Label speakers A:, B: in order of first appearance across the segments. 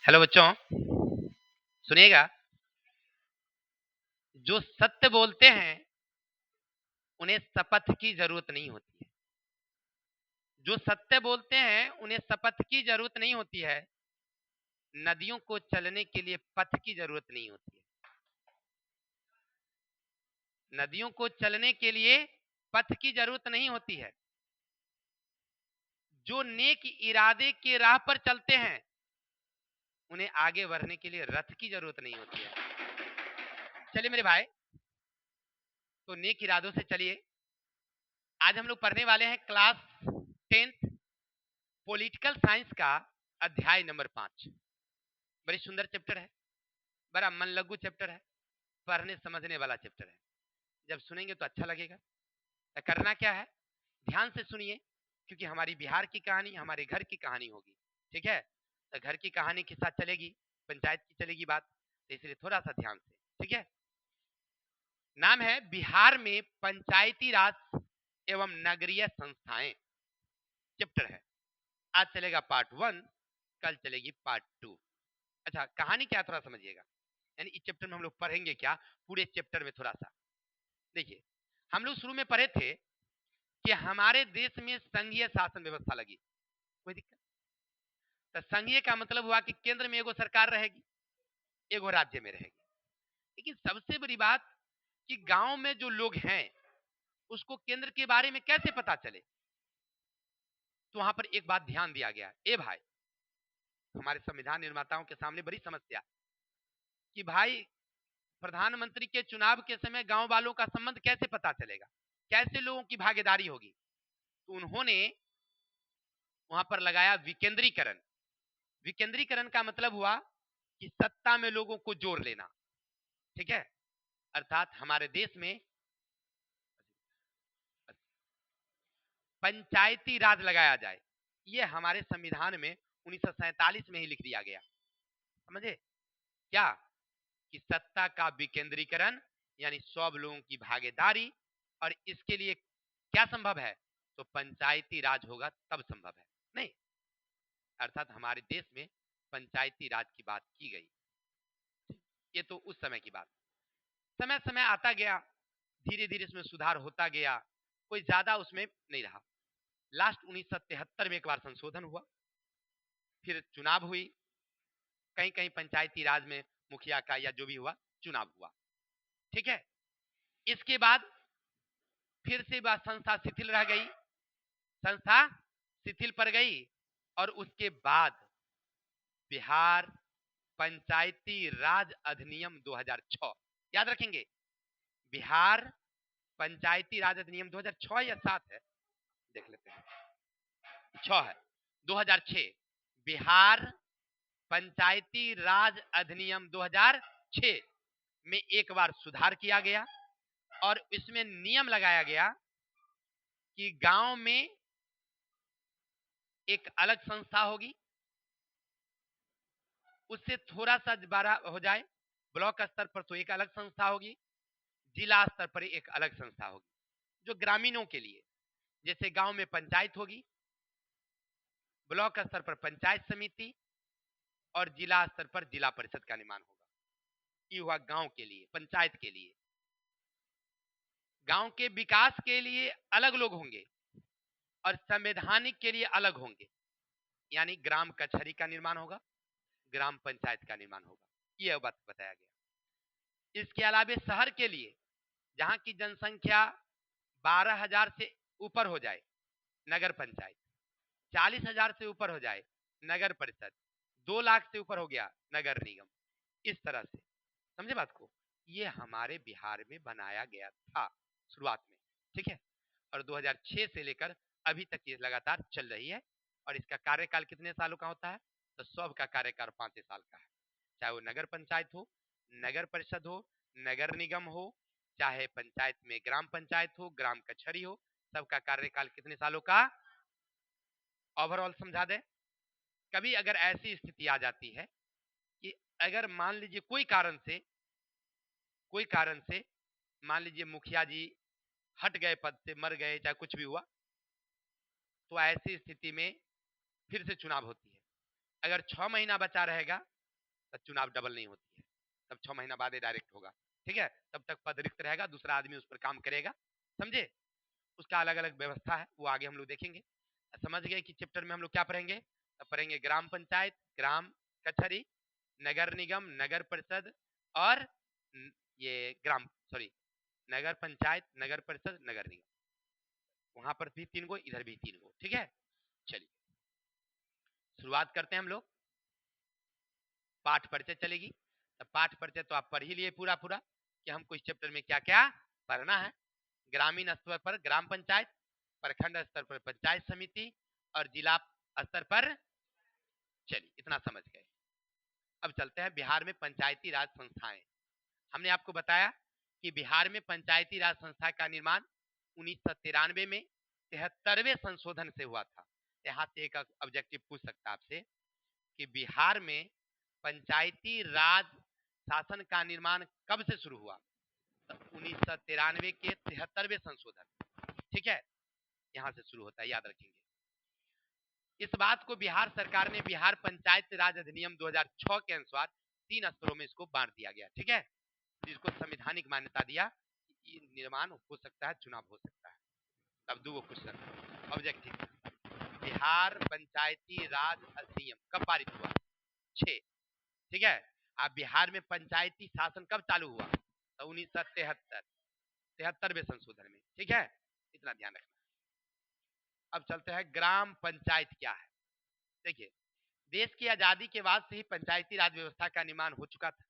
A: Hello बच्चों, सुनिएगा। जो सत्य बोलते हैं उन्हें शपथ की जरूरत नहीं होती है। जो सत्य बोलते हैं उन्हें शपथ की जरूरत नहीं होती है। नदियों को चलने के लिए पथ की जरूरत नहीं होती है। नदियों को चलने के लिए पथ की जरूरत नहीं होती है। जो नेक इरादे के राह पर चलते हैं उन्हें आगे बढ़ने के लिए रथ की जरूरत नहीं होती है। चलिए मेरे भाई, तो नेक इरादों से चलिए। आज हम लोग पढ़ने वाले हैं क्लास 10th पॉलिटिकल साइंस का अध्याय नंबर 5। बड़ी सुंदर चैप्टर है, बड़ा मन लगू चैप्टर है, पढ़ने समझने वाला चैप्टर है। जब सुनेंगे तो अच्छा लगेगा। तो करना क्या है, ध्यान से सुनिए, क्योंकि हमारी बिहार की कहानी हमारे घर की कहानी होगी। ठीक है, तो घर की कहानी के साथ चलेगी, पंचायत की चलेगी बात, तो इसलिए थोड़ा सा ध्यान से। ठीक है, नाम है बिहार में पंचायती राज एवं नगरीय संस्थाएं, चैप्टर है। आज चलेगा पार्ट 1, कल चलेगी पार्ट 2। अच्छा, कहानी क्या थोड़ा समझिएगा। यानी इस चैप्टर में हम लोग पढ़ेंगे क्या, पूरे चैप्टर में थोड़ा सा देखिए। हम लोग शुरू में पढ़े थे कि हमारे देश में संघीय शासन व्यवस्था लगी। कोई दिक्कत? तो संघीय का मतलब हुआ कि केंद्र में एगो सरकार रहेगी, एगो राज्य में रहेगी। लेकिन सबसे बड़ी बात कि गांव में जो लोग हैं उसको केंद्र के बारे में कैसे पता चले। तो वहां पर एक बात ध्यान दिया गया, ए भाई, हमारे संविधान निर्माताओं के सामने बड़ी समस्या कि भाई प्रधानमंत्री के चुनाव के समय गांव वालों का संबंध कैसे पता चलेगा, कैसे लोगों की भागीदारी होगी। तो उन्होंने वहां पर लगाया विकेंद्रीकरण। विकेंद्रीकरण का मतलब हुआ कि सत्ता में लोगों को जोड़ लेना। ठीक है, अर्थात हमारे देश में पंचायती राज लगाया जाए। यह हमारे संविधान में 1947 में ही लिख दिया गया। समझे क्या, कि सत्ता का विकेंद्रीकरण यानी सब लोगों की भागीदारी, और इसके लिए क्या संभव है, तो पंचायती राज होगा तब संभव है। नहीं, अर्थात हमारे देश में पंचायती राज की बात की गई। ये तो उस समय की बात। समय समय आता गया, धीरे धीरे इसमें सुधार होता गया, कोई ज्यादा उसमें नहीं रहा। लास्ट 1973 में एक बार संशोधन हुआ, फिर चुनाव हुई, कहीं कहीं पंचायती राज में मुखिया का या जो भी हुआ चुनाव हुआ। ठीक है, इसके बाद फिर से बात संस्था शिथिल रह गई, संस्था शिथिल पड़ गई, और उसके बाद बिहार पंचायती राज अधिनियम 2006, याद रखेंगे, बिहार पंचायती राज अधिनियम 2006 या 7 है, देख लेते हैं, 6 है, 2006 बिहार पंचायती राज अधिनियम 2006 में एक बार सुधार किया गया, और इसमें नियम लगाया गया कि गांव में एक अलग संस्था होगी, उससे थोड़ा सा बड़ा हो जाए, ब्लॉक स्तर पर तो एक अलग संस्था होगी, जिला स्तर पर एक अलग संस्था होगी। जो ग्रामीणों के लिए, जैसे गांव में पंचायत होगी, ब्लॉक स्तर पर पंचायत समिति, और जिला स्तर पर जिला परिषद का निर्माण होगा। ये हुआ गांव के लिए, पंचायत के लिए। गांव के विकास के लिए अलग लोग होंगे और संवैधानिक के लिए अलग होंगे, यानी ग्राम कचहरी का निर्माण होगा, ग्राम पंचायत का निर्माण होगा। यह बात बताया गया। इसके अलावा शहर के लिए, जहां की जनसंख्या 12,000 से ऊपर हो जाए, नगर पंचायत, 40,000 से ऊपर हो जाए, नगर परिषद, 2 लाख से ऊपर हो गया, नगर निगम। इस तरह से समझे बात को। ये हमारे बिहार में बनाया गया था शुरुआत में। ठीक है, और 2006 से लेकर अभी तक ये लगातार चल रही है। और इसका कार्यकाल कितने सालों का होता है, तो सब का कार्यकाल 5 साल का है। चाहे वो नगर पंचायत हो, नगर परिषद हो, नगर निगम हो, चाहे पंचायत में ग्राम पंचायत हो, ग्राम कचहरी हो, सबका कार्यकाल कितने सालों का, ओवरऑल समझा दे। कभी अगर ऐसी स्थिति आ जाती है कि अगर मान लीजिए कोई कारण से मान लीजिए मुखिया जी हट गए पद से, मर गए, चाहे कुछ भी हुआ, तो ऐसी स्थिति में फिर से चुनाव होती है। अगर 6 महीना बचा रहेगा तो चुनाव डबल नहीं होती है, तब 6 महीना बाद डायरेक्ट होगा। ठीक है, तब तक पद रिक्त रहेगा, दूसरा आदमी उस पर काम करेगा, समझे। उसका अलग अलग व्यवस्था है, वो आगे हम लोग देखेंगे। समझ गए कि चैप्टर में हम लोग क्या पढ़ेंगे? तब पढ़ेंगे ग्राम पंचायत, ग्राम कचहरी, नगर निगम, नगर परिषद और ये ग्राम सॉरी नगर पंचायत, नगर परिषद, नगर निगम। वहां पर भी 3 गो, इधर भी 3 गो। ठीक है, चलिए शुरुआत करते हैं हम लोग। पाठ परिचय चलेगी, तो पाठ परिचय तो आप पढ़ ही लिए पूरा पूरा कि हमको इस चैप्टर में क्या क्या पढ़ना है। ग्रामीण स्तर पर ग्राम पंचायत, प्रखंड स्तर पर पंचायत समिति और जिला स्तर पर। चलिए इतना समझ गए। अब चलते हैं बिहार में पंचायती राज संस्थाएं। हमने आपको बताया कि बिहार में पंचायती राज संस्था का निर्माण 1993 में 73वें संशोधन से हुआ था। यहाँ से एक ऑब्जेक्टिव पूछ सकता है आपसे कि बिहार में पंचायती राज शासन का निर्माण कब से शुरू हुआ? तो 1993 के 73वें संशोधन। ठीक है, यहाँ से शुरू होता है, याद रखेंगे। इस बात को बिहार सरकार ने बिहार पंचायत राज अधिनियम 2006 के अनुसार 3 स्तरों में इसको बांट दिया गया। ठीक है, जिसको संवैधानिक मान्यता दिया कि निर्माण हो सकता है, चुनाव हो सकता है। तब दो क्वेश्चन ऑब्जेक्टिव, बिहार पंचायती राज अधिनियम कब पारित हुआ? 6। ठीक है, अब बिहार में पंचायती शासन कब चालू हुआ? तो 1973, 73वें संशोधन में। ठीक है, इतना ध्यान रखना। अब चलते हैं ग्राम पंचायत क्या है। देखिए, देश की आजादी के बाद से ही पंचायती राज व्यवस्था का निर्माण हो चुका था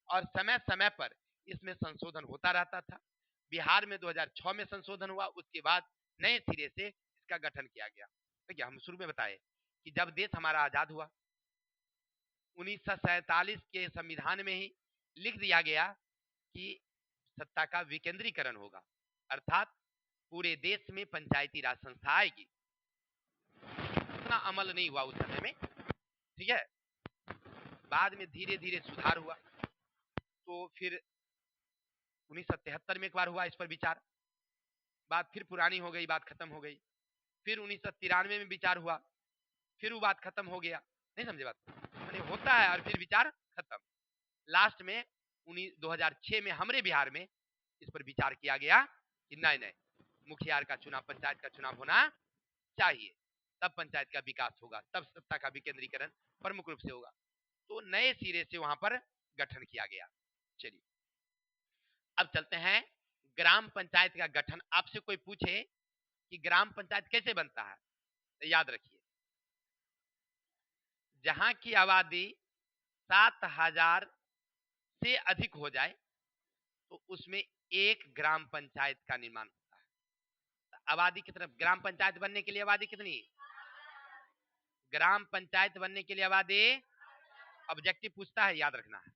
A: और समय समय पर इसमें संशोधन होता रहता था। बिहार में 2006 में संशोधन हुआ, उसके बाद नए सिरे से इसका गठन किया गया। देखिए, हम शुरू में बताए कि जब देश हमारा आजाद हुआ 1947 के संविधान में ही लिख दिया गया कि सत्ता का विकेंद्रीकरण होगा, अर्थात पूरे देश में पंचायती राज संस्था आएगी। उतना अमल नहीं हुआ उस समय में। ठीक है, बाद में धीरे धीरे सुधार हुआ, तो फिर 1973 में एक बार हुआ इस पर विचार, बात फिर पुरानी हो गई, बात खत्म हो गई। फिर 1993 में विचार हुआ, फिर वो बात खत्म हो गया। नहीं समझे बात? यानी होता है और फिर विचार खत्म। लास्ट में 2006 में हमारे बिहार में इस पर विचार किया गया कि नहीं नहीं, मुखिया का चुनाव, पंचायत का चुनाव होना चाहिए, तब पंचायत का विकास होगा, तब सत्ता का विकेंद्रीकरण प्रमुख रूप से होगा। तो नए सिरे से वहां पर गठन किया गया। चलिए अब चलते हैं ग्राम पंचायत का गठन। आपसे कोई पूछे कि ग्राम पंचायत कैसे बनता है, तो याद रखिए, जहां की आबादी 7,000 से अधिक हो जाए तो उसमें एक ग्राम पंचायत का निर्माण होता है। तो आबादी की तरफ, ग्राम पंचायत बनने के लिए आबादी कितनी? ग्राम पंचायत बनने के लिए आबादी, ऑब्जेक्टिव पूछता है, याद रखना है।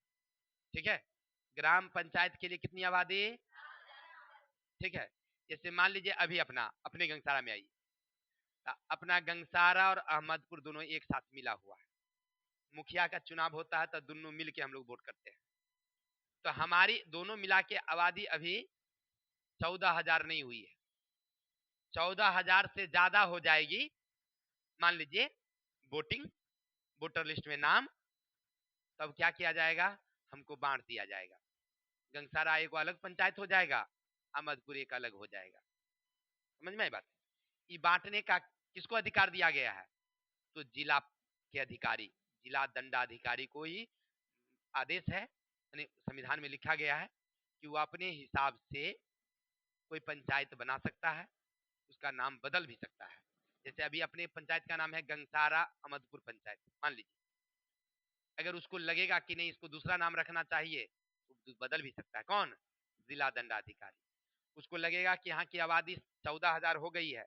A: ठीक है, ग्राम पंचायत के लिए कितनी आबादी? ठीक है, जैसे मान लीजिए अभी अपने गंगसारा में आई, अपना गंगसारा और अहमदपुर दोनों एक साथ मिला हुआ है, मुखिया का चुनाव होता है तो दोनों मिल के हम लोग वोट करते हैं। तो हमारी दोनों मिला के आबादी अभी 14,000 नहीं हुई है, 14,000 से ज्यादा हो जाएगी। मान लीजिए वोटिंग, वोटर लिस्ट में नाम, तब क्या किया जाएगा? हमको बांट दिया जाएगा। गंगसारा एक अलग पंचायत हो जाएगा, अहमदपुर एक अलग हो जाएगा। समझ में आई बात? ये बांटने का किसको अधिकार दिया गया है? तो जिला के अधिकारी, जिला दंडाधिकारी को ही आदेश है, यानी संविधान में लिखा गया है कि वो अपने हिसाब से कोई पंचायत बना सकता है, उसका नाम बदल भी सकता है। जैसे अभी अपने पंचायत का नाम है गंगसारा अहमदपुर पंचायत, मान लीजिए, अगर उसको लगेगा कि नहीं इसको दूसरा नाम रखना चाहिए तो बदल भी सकता है। कौन? जिला दंडाधिकारी। उसको लगेगा कि यहाँ की आबादी 14,000 हो गई है,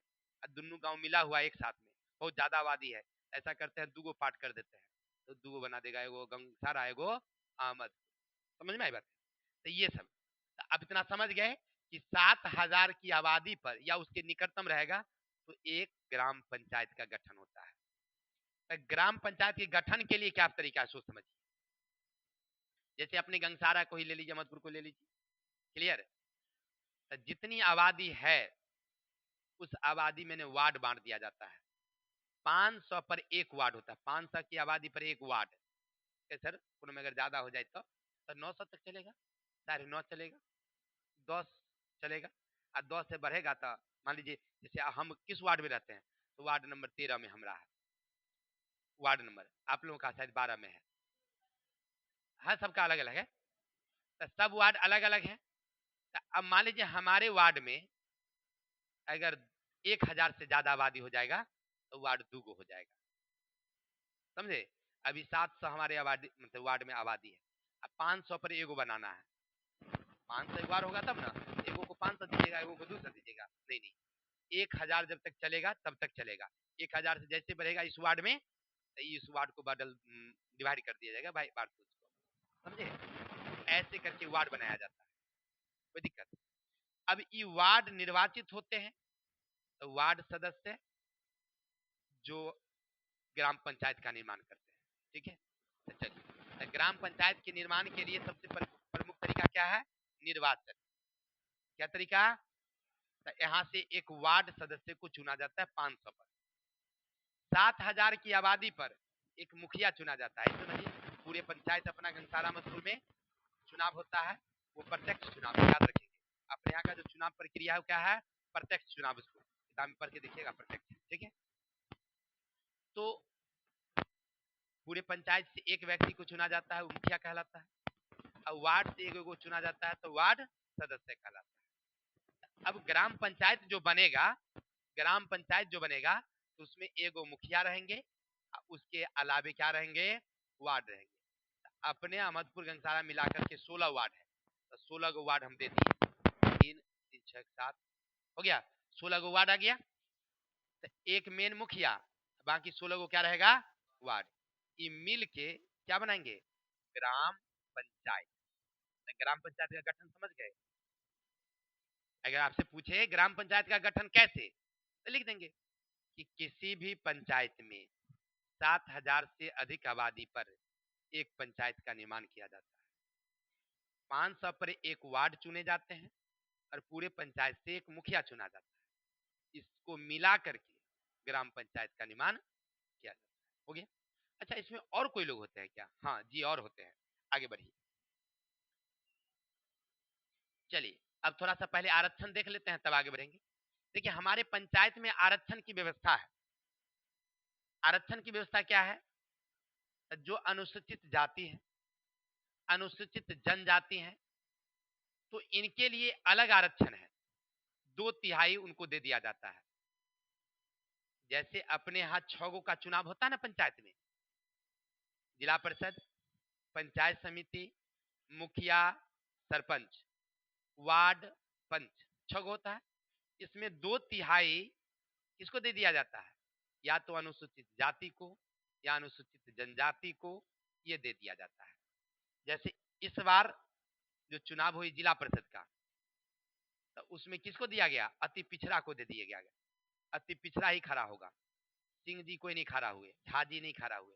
A: दोनों गांव मिला हुआ एक साथ में बहुत ज्यादा आबादी है, ऐसा करते हैं दूगो पार्ट कर देते हैं, तो दूगो बना देगा, एगो गंगसारा एगो अहमद। समझ में आई बात? तो ये सब, तो अब इतना समझ गए कि 7,000 की आबादी पर या उसके निकटतम रहेगा तो एक ग्राम पंचायत का गठन होता है। तो ग्राम पंचायत के गठन के लिए क्या तरीका है, सोच समझिए। जैसे अपने गंगसारा को ही ले लीजिए, अहमदपुर को ले लीजिए, क्लियर? तो जितनी आबादी है उस आबादी में वार्ड बांट दिया जाता है। 500 पर एक वार्ड होता है, 500 की आबादी पर एक वार्ड। सर कुल में अगर ज्यादा हो जाए तो 900 तक चलेगा, 9.5 चलेगा, 10 चलेगा, और 10 से बढ़ेगा तो मान लीजिए जैसे हम किस वार्ड में रहते हैं, तो वार्ड नंबर 13 में हमारा है, वार्ड नंबर आप लोगों का शायद 12 में है, हाँ सबका अलग अलग है, तो सब वार्ड अलग अलग है। तो अब मान लीजिए हमारे वार्ड में अगर 1000 से ज्यादा आबादी हो जाएगा तो वार्ड दुगो हो जाएगा, समझे। अभी 700 हमारे आबादी मतलब वार्ड में आबादी है, अब 500 पर एगो बनाना है, 500 एक बार होगा तब ना, एगो को 500 दीजिएगा, एगो को 200 दीजिएगा, नहीं नहीं, 1000 जब तक चलेगा तब तक चलेगा। 1000 से जैसे बढ़ेगा इस वार्ड में, तो इस वार्ड को बदल डिवाइड कर दिया जाएगा भाई वार्ड को, समझे। ऐसे करके वार्ड बनाया जाता है, कोई दिक्कत। अब ये वार्ड निर्वाचित होते हैं, तो वार्ड सदस्य जो ग्राम पंचायत का निर्माण करते हैं, ठीक है। तो चलिए, तो ग्राम पंचायत के निर्माण के लिए सबसे प्रमुख तरीका क्या है, निर्वाचन। क्या तरीका, तो यहाँ से एक वार्ड सदस्य को चुना जाता है 500 पर, 7000 की आबादी पर एक मुखिया चुना जाता है। तो नहीं, पूरे पंचायत अपना घनसारा मसूल में चुनाव होता है, वो प्रत्यक्ष चुनाव, याद रखेंगे अपने यहाँ का जो चुनाव प्रक्रिया है क्या है, प्रत्यक्ष चुनाव, उसको किताब में पढ़ के देखिएगा, प्रत्यक्ष, ठीक है। तो पूरे पंचायत से एक व्यक्ति को चुना जाता है, वो मुखिया कहलाता है, और वार्ड से एक को चुना जाता है तो वार्ड सदस्य कहलाता है। अब ग्राम पंचायत जो बनेगा, ग्राम पंचायत जो बनेगा, तो उसमें एगो मुखिया रहेंगे, उसके अलावे क्या रहेंगे, वार्ड रहेंगे। अपने अहमदपुर गंगसारा मिलाकर के 16 वार्ड है, तो 16 गो वार्ड हम दे दिए, 3 3 6 7 हो गया, 16 गो वार्ड आ गया। तो एक मेन मुखिया, बाकी 16 गो क्या रहेगा, वार्ड, ये मिल के क्या बनाएंगे, ग्राम पंचायत। ग्राम पंचायत का गठन समझ गए। अगर आपसे पूछे ग्राम पंचायत का गठन कैसे, तो लिख देंगे कि किसी भी पंचायत में 7000 से अधिक आबादी पर एक पंचायत का निर्माण किया जाता है, 500 पर एक वार्ड चुने जाते हैं, और पूरे पंचायत से एक मुखिया चुना जाता है। इसको मिला करके ग्राम पंचायत का निर्माण किया जाता है, हो गया। अच्छा, इसमें और कोई लोग होते हैं क्या, हाँ जी और होते हैं, आगे बढ़िए। चलिए अब थोड़ा सा पहले आरक्षण देख लेते हैं, तब आगे बढ़ेंगे। देखिए हमारे पंचायत में आरक्षण की व्यवस्था है। आरक्षण की व्यवस्था क्या है, जो अनुसूचित जाति है, अनुसूचित जनजाति है, तो इनके लिए अलग आरक्षण है, 2/3 उनको दे दिया जाता है। जैसे अपने यहाँ 6 गो का चुनाव होता है ना पंचायत में, जिला परिषद, पंचायत समिति, मुखिया, सरपंच, वार्ड, पंच, 6 गो होता है। इसमें 2/3 किसको दे दिया जाता है, या तो अनुसूचित जाति को या अनुसूचित जनजाति को, ये दे दिया जाता है। जैसे इस बार जो चुनाव हुई जिला परिषद का, तो उसमें किसको दिया गया, अति पिछड़ा को दे दिया गया, अति पिछड़ा ही खड़ा होगा, सिंह जी कोई नहीं खड़ा हुए, झा जी नहीं खड़ा हुए,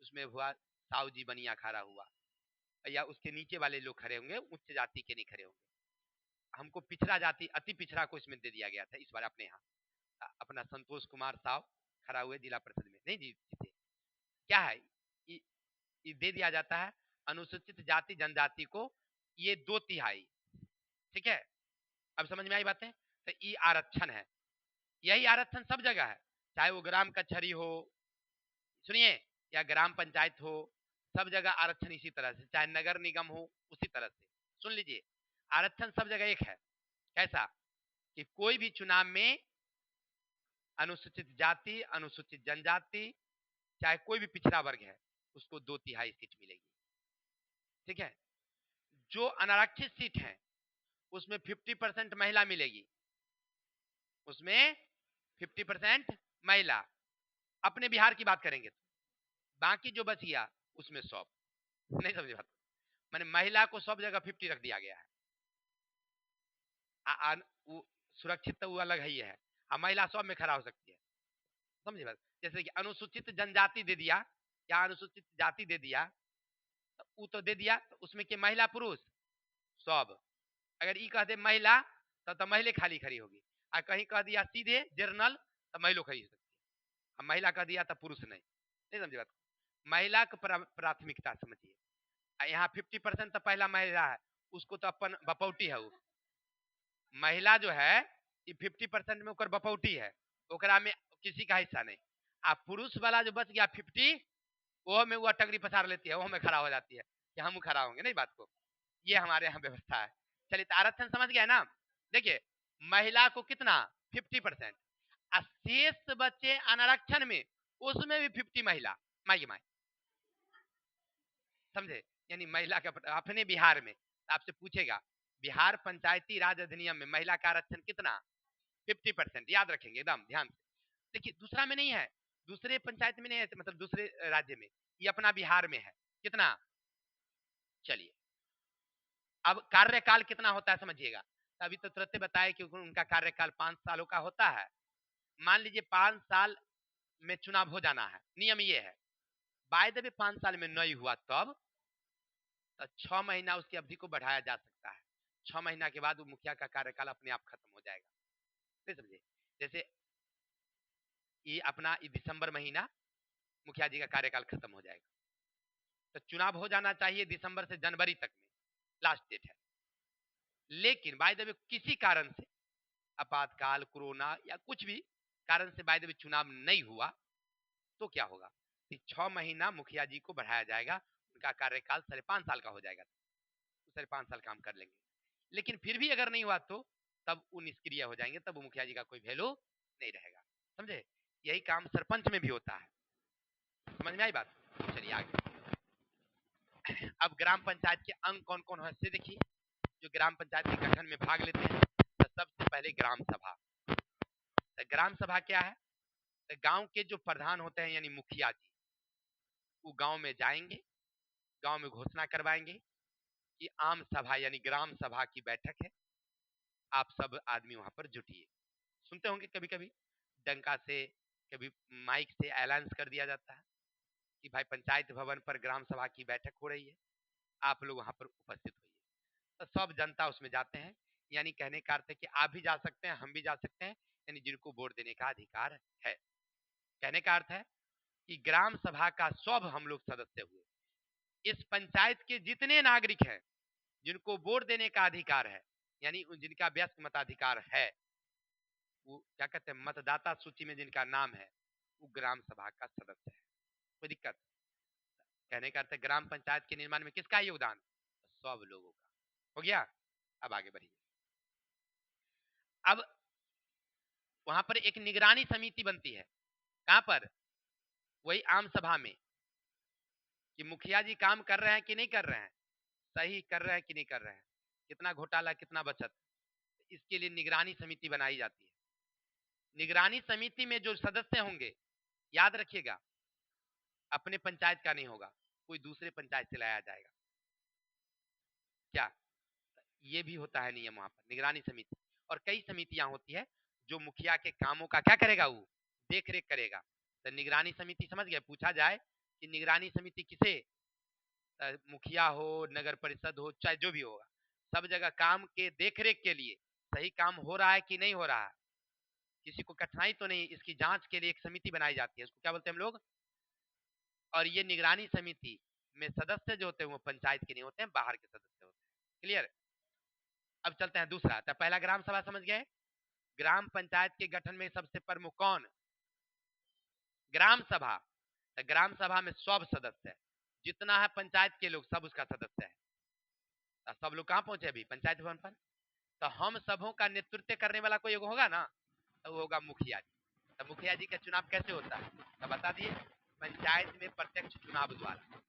A: उसमें हुआ साहू जी बनिया खड़ा हुआ, या उसके नीचे वाले लोग खड़े होंगे, उच्च जाति के नहीं खड़े होंगे। हमको पिछड़ा जाति, अति पिछड़ा को इसमें दे दिया गया था इस बार अपने यहाँ। अपना संतोष कुमार साहब खड़ा हुए जिला परिषद में, नहीं जीते, क्या है ये दे दिया जाता है अनुसूचित जाति जनजाति को, ये 2/3, ठीक है। अब समझ में आई बातें, तो ये आरक्षण है। यही आरक्षण सब जगह है, चाहे वो ग्राम कचहरी हो, सुनिए, या ग्राम पंचायत हो, सब जगह आरक्षण इसी तरह से, चाहे नगर निगम हो उसी तरह से। सुन लीजिए, आरक्षण सब जगह एक है, कैसा कि कोई भी चुनाव में अनुसूचित जाति, अनुसूचित जनजाति, चाहे कोई भी पिछड़ा वर्ग है, उसको 2/3 सीट मिलेगी, ठीक है। जो अनारक्षित सीट है उसमें 50% महिला मिलेगी, उसमें 50% महिला, अपने बिहार की बात करेंगे तो। बाकी जो बच गया उसमें 100, नहीं समझे बात, मैंने महिला को सब जगह 50 रख दिया गया है। वो सुरक्षित तो वो अलग ही है, महिला सब में खड़ा हो सकती है, समझे बात। जैसे कि अनुसूचित जनजाति दे दिया या अनुसूचित जाति दे दिया, तो वो तो दे दिया, तो उसमें के महिला पुरुष सब, अगर ये कह दे महिला तो महिला खाली खड़ी होगी, और कहीं कह दिया सीधे जनरल तो महिला खड़ी हो सकती है। अब महिला का दिया था, पुरुष नहीं समझे बात। महिला को प्राथमिकता समझिए। यहाँ 50% तो पहला महिला है, उसको तो अपन बपौटी है। वो महिला जो है 50% में ओकर बपौटी है, ओकरा में किसी का हिस्सा नहीं। आप पुरुष वाला जो बच गया 50, वो में वो टंगरी पसार लेती है, वो में खड़ा हो जाती है कि हम खड़ा होंगे नहीं बात को। ये हमारे यहाँ व्यवस्था है। चलिए, तो आरक्षण समझ गया ना। देखिए, महिला को कितना 50%, शेष बच्चे अनारक्षण में, उसमें भी 50 महिला, माई समझे। यानी महिला का अपने बिहार में आपसे पूछेगा, बिहार पंचायती राज अधिनियम में महिला का आरक्षण कितना, 50%। याद रखेंगे एकदम ध्यान से। देखिए, दूसरा में नहीं है, दूसरे पंचायत में नहीं है, मतलब दूसरे राज्य में, ये अपना बिहार में है कितना। चलिए, अब कार्यकाल कितना होता है समझिएगा। अभी तो तुरंत बताया कि उनका कार्यकाल 5 सालों का होता है। मान लीजिए 5 साल में चुनाव हो जाना है, नियम ये है। बाय द वे 5 साल में नहीं हुआ तब 6 महीना उसकी अवधि को बढ़ाया जा सकता है। 6 महीना के बाद वो मुखिया का कार्यकाल अपने आप खत्म हो जाएगा। नहीं समझे। जैसे ये अपना दिसंबर महीना मुखिया जी का कार्यकाल खत्म हो जाएगा, तो चुनाव हो जाना चाहिए दिसंबर से जनवरी तक में, लास्ट डेट है। लेकिन बाय द वे किसी कारण से, आपातकाल, कोरोना या कुछ भी कारण से बाय द वे चुनाव नहीं हुआ, तो क्या होगा, 6 महीना मुखिया जी को बढ़ाया जाएगा, उनका कार्यकाल 5.5 साल का हो जाएगा, 5.5 साल काम कर लेंगे। लेकिन फिर भी अगर नहीं हुआ तो तब वो निष्क्रिय हो जाएंगे, तब वो मुखिया जी का कोई वैल्यू नहीं रहेगा। समझे। यही काम सरपंच में भी होता है। समझ में आई बात। चलिए आगे। अब ग्राम पंचायत के अंग कौन कौन है देखिए, जो ग्राम पंचायत के गठन में भाग लेते हैं। तो सबसे पहले ग्राम सभा। तो ग्राम सभा क्या है, तो गांव के जो प्रधान होते हैं यानी मुखिया जी, वो गांव में जाएंगे, गांव में घोषणा करवाएंगे कि आम सभा यानी ग्राम सभा की बैठक है, आप सब आदमी वहां पर जुटिए। सुनते होंगे कभी कभी डंका से, कभी माइक से ऐलान कर दिया जाता है कि भाई पंचायत भवन पर ग्राम सभा की बैठक हो रही है, आप लोग वहां पर उपस्थित होइए। तो सब जनता उसमें जाते हैं। यानी कहने का अर्थ है कि आप भी जा सकते हैं, हम भी जा सकते हैं, यानी जिनको वोट देने का अधिकार है। कहने का अर्थ है कि ग्राम सभा का सब हम लोग सदस्य हुए। इस पंचायत के जितने नागरिक हैं जिनको वोट देने का अधिकार है, यानी जिनका व्यस्क मताधिकार है, वो क्या कहते हैं, मतदाता सूची में जिनका नाम है, वो ग्राम सभा का सदस्य है। कोई दिक्कत। कहने का अर्थ है ग्राम पंचायत के निर्माण में किसका योगदान, सब लोगों का। हो गया। अब आगे बढ़िए। अब वहां पर एक निगरानी समिति बनती है। कहां पर, वही आम सभा में, कि मुखिया जी काम कर रहे हैं कि नहीं कर रहे हैं, सही कर रहे हैं कि नहीं कर रहे हैं, कितना घोटाला कितना बचत, इसके लिए निगरानी समिति बनाई जाती है। निगरानी समिति में जो सदस्य होंगे, याद रखिएगा, अपने पंचायत का नहीं होगा, कोई दूसरे पंचायत से लाया जाएगा। क्या, ये भी होता है नियम वहां पर, निगरानी समिति। और कई समितियां होती है जो मुखिया के कामों का क्या करेगा, वो देख रेख करेगा। तो निगरानी समिति समझ गए, पूछा जाए कि निगरानी समिति किसे, मुखिया हो, नगर परिषद हो, चाहे जो भी होगा, सब जगह काम के देख रेख के लिए, सही काम हो रहा है कि नहीं हो रहा है, किसी को कठिनाई तो नहीं, इसकी जांच के लिए एक समिति बनाई जाती है, उसको क्या बोलते हैं हम लोग। और ये निगरानी समिति में सदस्य जो होते हैं वो पंचायत के नहीं होते हैं, बाहर के सदस्य होते हैं। क्लियर। अब चलते हैं दूसरा। तो पहला ग्राम सभा समझ गए। ग्राम पंचायत के गठन में सबसे प्रमुख कौन, ग्राम सभा। तो ग्राम सभा में सब सदस्य है, जितना है पंचायत के लोग सब उसका सदस्य है। तो सब लोग कहाँ पहुंचे अभी, पंचायत भवन पर। तो हम सबों का नेतृत्व करने वाला कोई होगा ना, तो वो होगा मुखिया जी। तो मुखिया जी का चुनाव कैसे होता है, तो बता दिए, पंचायत में प्रत्यक्ष चुनाव द्वारा।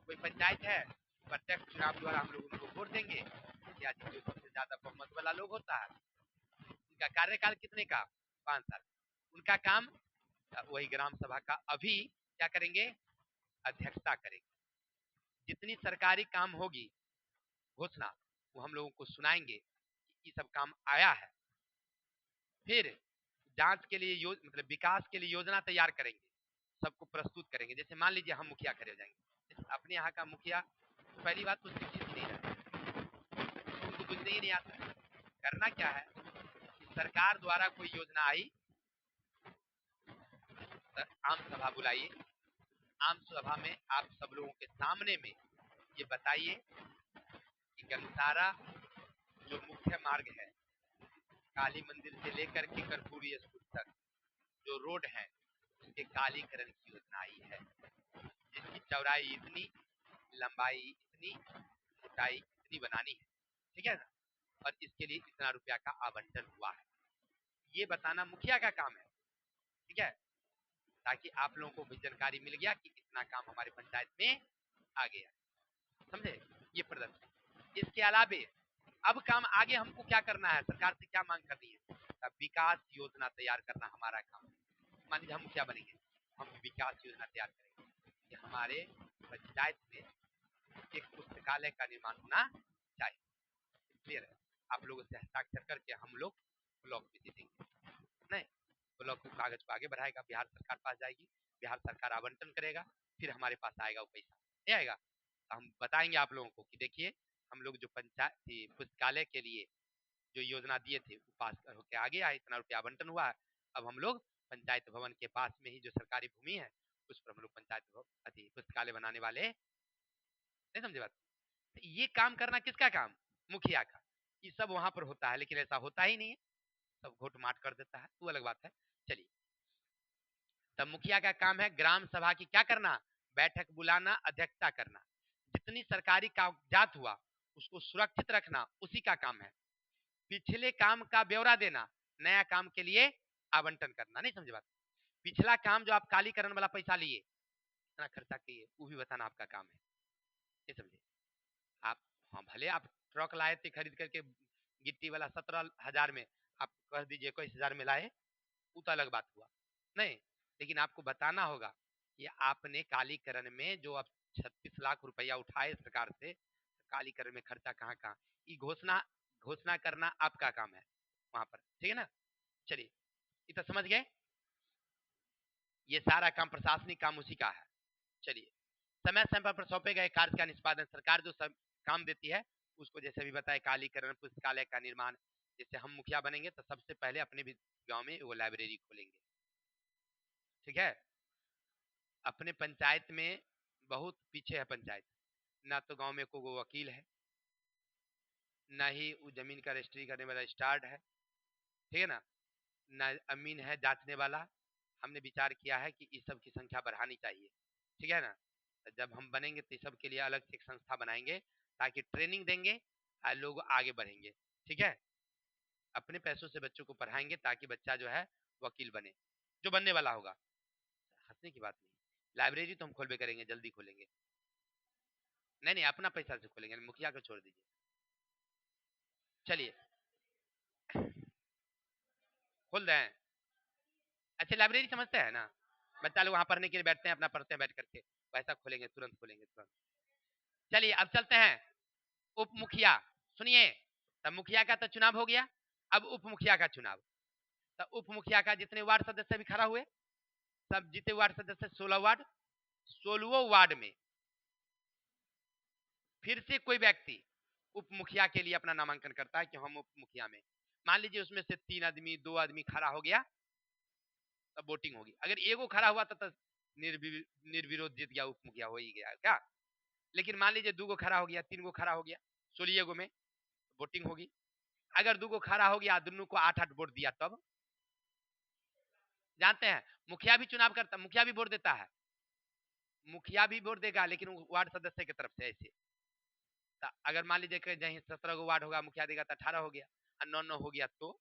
A: कोई पंचायत है, प्रत्यक्ष चुनाव द्वारा हम लोग उनको वोट देंगे। मुखिया जी जो सबसे ज्यादा बहुमत वाला लोग होता है, उनका कार्यकाल कितने का, 5 साल। उनका काम वही ग्राम सभा का अभी क्या करेंगे, अध्यक्षता करेंगे। जितनी सरकारी काम होगी घोषणा, वो हम लोगों को सुनाएंगे कि ये सब काम आया है। फिर जांच के लिए मतलब विकास के लिए योजना तैयार करेंगे, सबको प्रस्तुत करेंगे। जैसे मान लीजिए हम मुखिया खड़े हो जाएंगे, अपने यहाँ का मुखिया पहली बात तो शिक्षित नहीं है, उनको कुछ नहीं आता है। करना क्या है, सरकार द्वारा कोई योजना आई, आम सभा बुलाइए, आम सभा में आप सब लोगों के सामने में ये बताइए कि गलसारा जो मुख्य मार्ग है काली मंदिर से लेकर के कर्पूरी स्कूल तक जो रोड है उसके कालीकरण की योजना आई है, जिसकी चौड़ाई इतनी, लंबाई इतनी, मोटाई इतनी बनानी है, ठीक है ना, और इसके लिए इतना रुपया का आवंटन हुआ है। ये बताना मुखिया का काम है, ठीक है, ताकि आप लोगों को भी जानकारी मिल गया कि इतना काम हमारे पंचायत में आ गया, समझे। ये प्रदर्शन। इसके अलावे अब काम आगे हमको क्या करना है, सरकार से क्या मांग करनी है, तब विकास योजना तैयार करना हमारा काम है। मान लीजिए हम मुखिया बनेंगे, हम विकास योजना तैयार करेंगे कि हमारे पंचायत में एक पुस्तकालय का निर्माण होना चाहिए, क्लियर है। आप लोगों से हस्ताक्षर करके हम लोग ब्लॉक में दे देंगे, नहीं ब्लॉक को कागज को आगे बढ़ाएगा, बिहार सरकार पास जाएगी, बिहार सरकार आवंटन करेगा, फिर हमारे पास आएगा वो पैसा, नहीं आएगा तो हम बताएंगे आप लोगों को कि देखिए हम लोग जो पंचायत पुस्तकालय के लिए जो योजना दिए थे वो पास होके आ गया, इतना रुपया आवंटन हुआ है। अब हम लोग पंचायत भवन के पास में ही जो सरकारी भूमि है उस पर हम लोग पंचायत पुस्तकालय बनाने वाले, नहीं समझे बात। ये काम करना किसका काम, मुखिया का। ये सब वहां पर होता है लेकिन ऐसा होता ही नहीं है, सब घोट माट कर देता है, वो अलग बात है। चलिए, तब मुखिया का काम है ग्राम सभा की क्या करना, बैठक बुलाना, अध्यक्षता करना, जितनी सरकारी कागजात हुआ उसको सुरक्षित रखना उसी का काम है। पिछले काम का ब्यौरा देना, नया काम के लिए आवंटन करना, नहीं समझे बात। पिछला काम जो आप कालीकरण वाला पैसा लिए, इतना खर्चा किए, वो भी बताना आपका काम है, ये समझे आप। हाँ भले आप ट्रक लाए थे खरीद करके गिट्टी वाला 17,000 में, आप कह दीजिए 21,000 में लाए, वो तो अलग बात हुआ, नहीं, लेकिन आपको बताना होगा कि आपने कालीकरण में जो आप 36 लाख रुपया उठाए सरकार से, कालीकरण में खर्चा कहाँ कहाँ, ये घोषणा घोषणा करना आपका काम है वहां पर, ठीक है ना। चलिए, इतना समझ गए, ये सारा काम प्रशासनिक काम उसी का है। चलिए, समय समय पर सौंपे गए कार्य का निष्पादन, सरकार जो काम देती है उसको, जैसे भी बताए कालीकरण, पुस्तकालय का निर्माण, जैसे हम मुखिया बनेंगे तो सबसे पहले अपने भी गांव में वो लाइब्रेरी खोलेंगे, ठीक है। अपने पंचायत में बहुत पीछे है पंचायत, ना तो गांव में कोई वकील है, ना ही वो जमीन का रजिस्ट्री करने वाला स्टार्ट है, ठीक है ना, ना अमीन है जांचने वाला। हमने विचार किया है कि इस सब की संख्या बढ़ानी चाहिए, ठीक है ना। तो जब हम बनेंगे तो इस सब के लिए अलग से एक संस्था बनाएंगे ताकि ट्रेनिंग देंगे और लोग आगे बढ़ेंगे, ठीक है। अपने पैसों से बच्चों को पढ़ाएंगे ताकि बच्चा जो है वकील बने, जो बनने वाला होगा। हंसने की बात नहीं, लाइब्रेरी तो हम खोलबे करेंगे, जल्दी खोलेंगे, नहीं नहीं अपना पैसा से खोलेंगे, मुखिया को छोड़ दीजिए। चलिए, खोल रहे हैं। अच्छा, लाइब्रेरी समझते हैं ना, बच्चा लोग वहां पढ़ने के लिए बैठते हैं, अपना पढ़ते हैं बैठ करके, वैसा खोलेंगे, तुरंत खोलेंगे तुरंत। चलिए अब चलते हैं उप मुखिया, सुनिए, तब मुखिया का तो चुनाव हो गया, अब उप मुखिया का चुनाव। तो उप मुखिया का जितने वार्ड सदस्य भी खड़ा हुए, सब जीते वार्ड सदस्य 16 वार्ड, 16 वार्ड में फिर से कोई व्यक्ति उप मुखिया के लिए अपना नामांकन करता है कि हम उप मुखिया में, मान लीजिए उसमें से 3 आदमी 2 आदमी खड़ा हो गया, तब वोटिंग होगी। अगर एगो खड़ा हुआ तो निर्विरोध जीत गया, उप मुखिया हो ही गया क्या। लेकिन मान लीजिए 2 गो खड़ा हो गया, 3 गो खड़ा हो गया, 16 गो में वोटिंग होगी। अगर 2 गो खड़ा हो गया, दोनों को 8-8 वोट दिया, तब जानते हैं मुखिया भी चुनाव करता, मुखिया भी वोट देता है, मुखिया भी वोट देगा लेकिन वार्ड सदस्य की तरफ से ऐसे। अगर मान लीजिए कि जहीं 17 गो वार्ड होगा, मुखिया देगा तो 18 हो गया, और 9-9 हो गया तो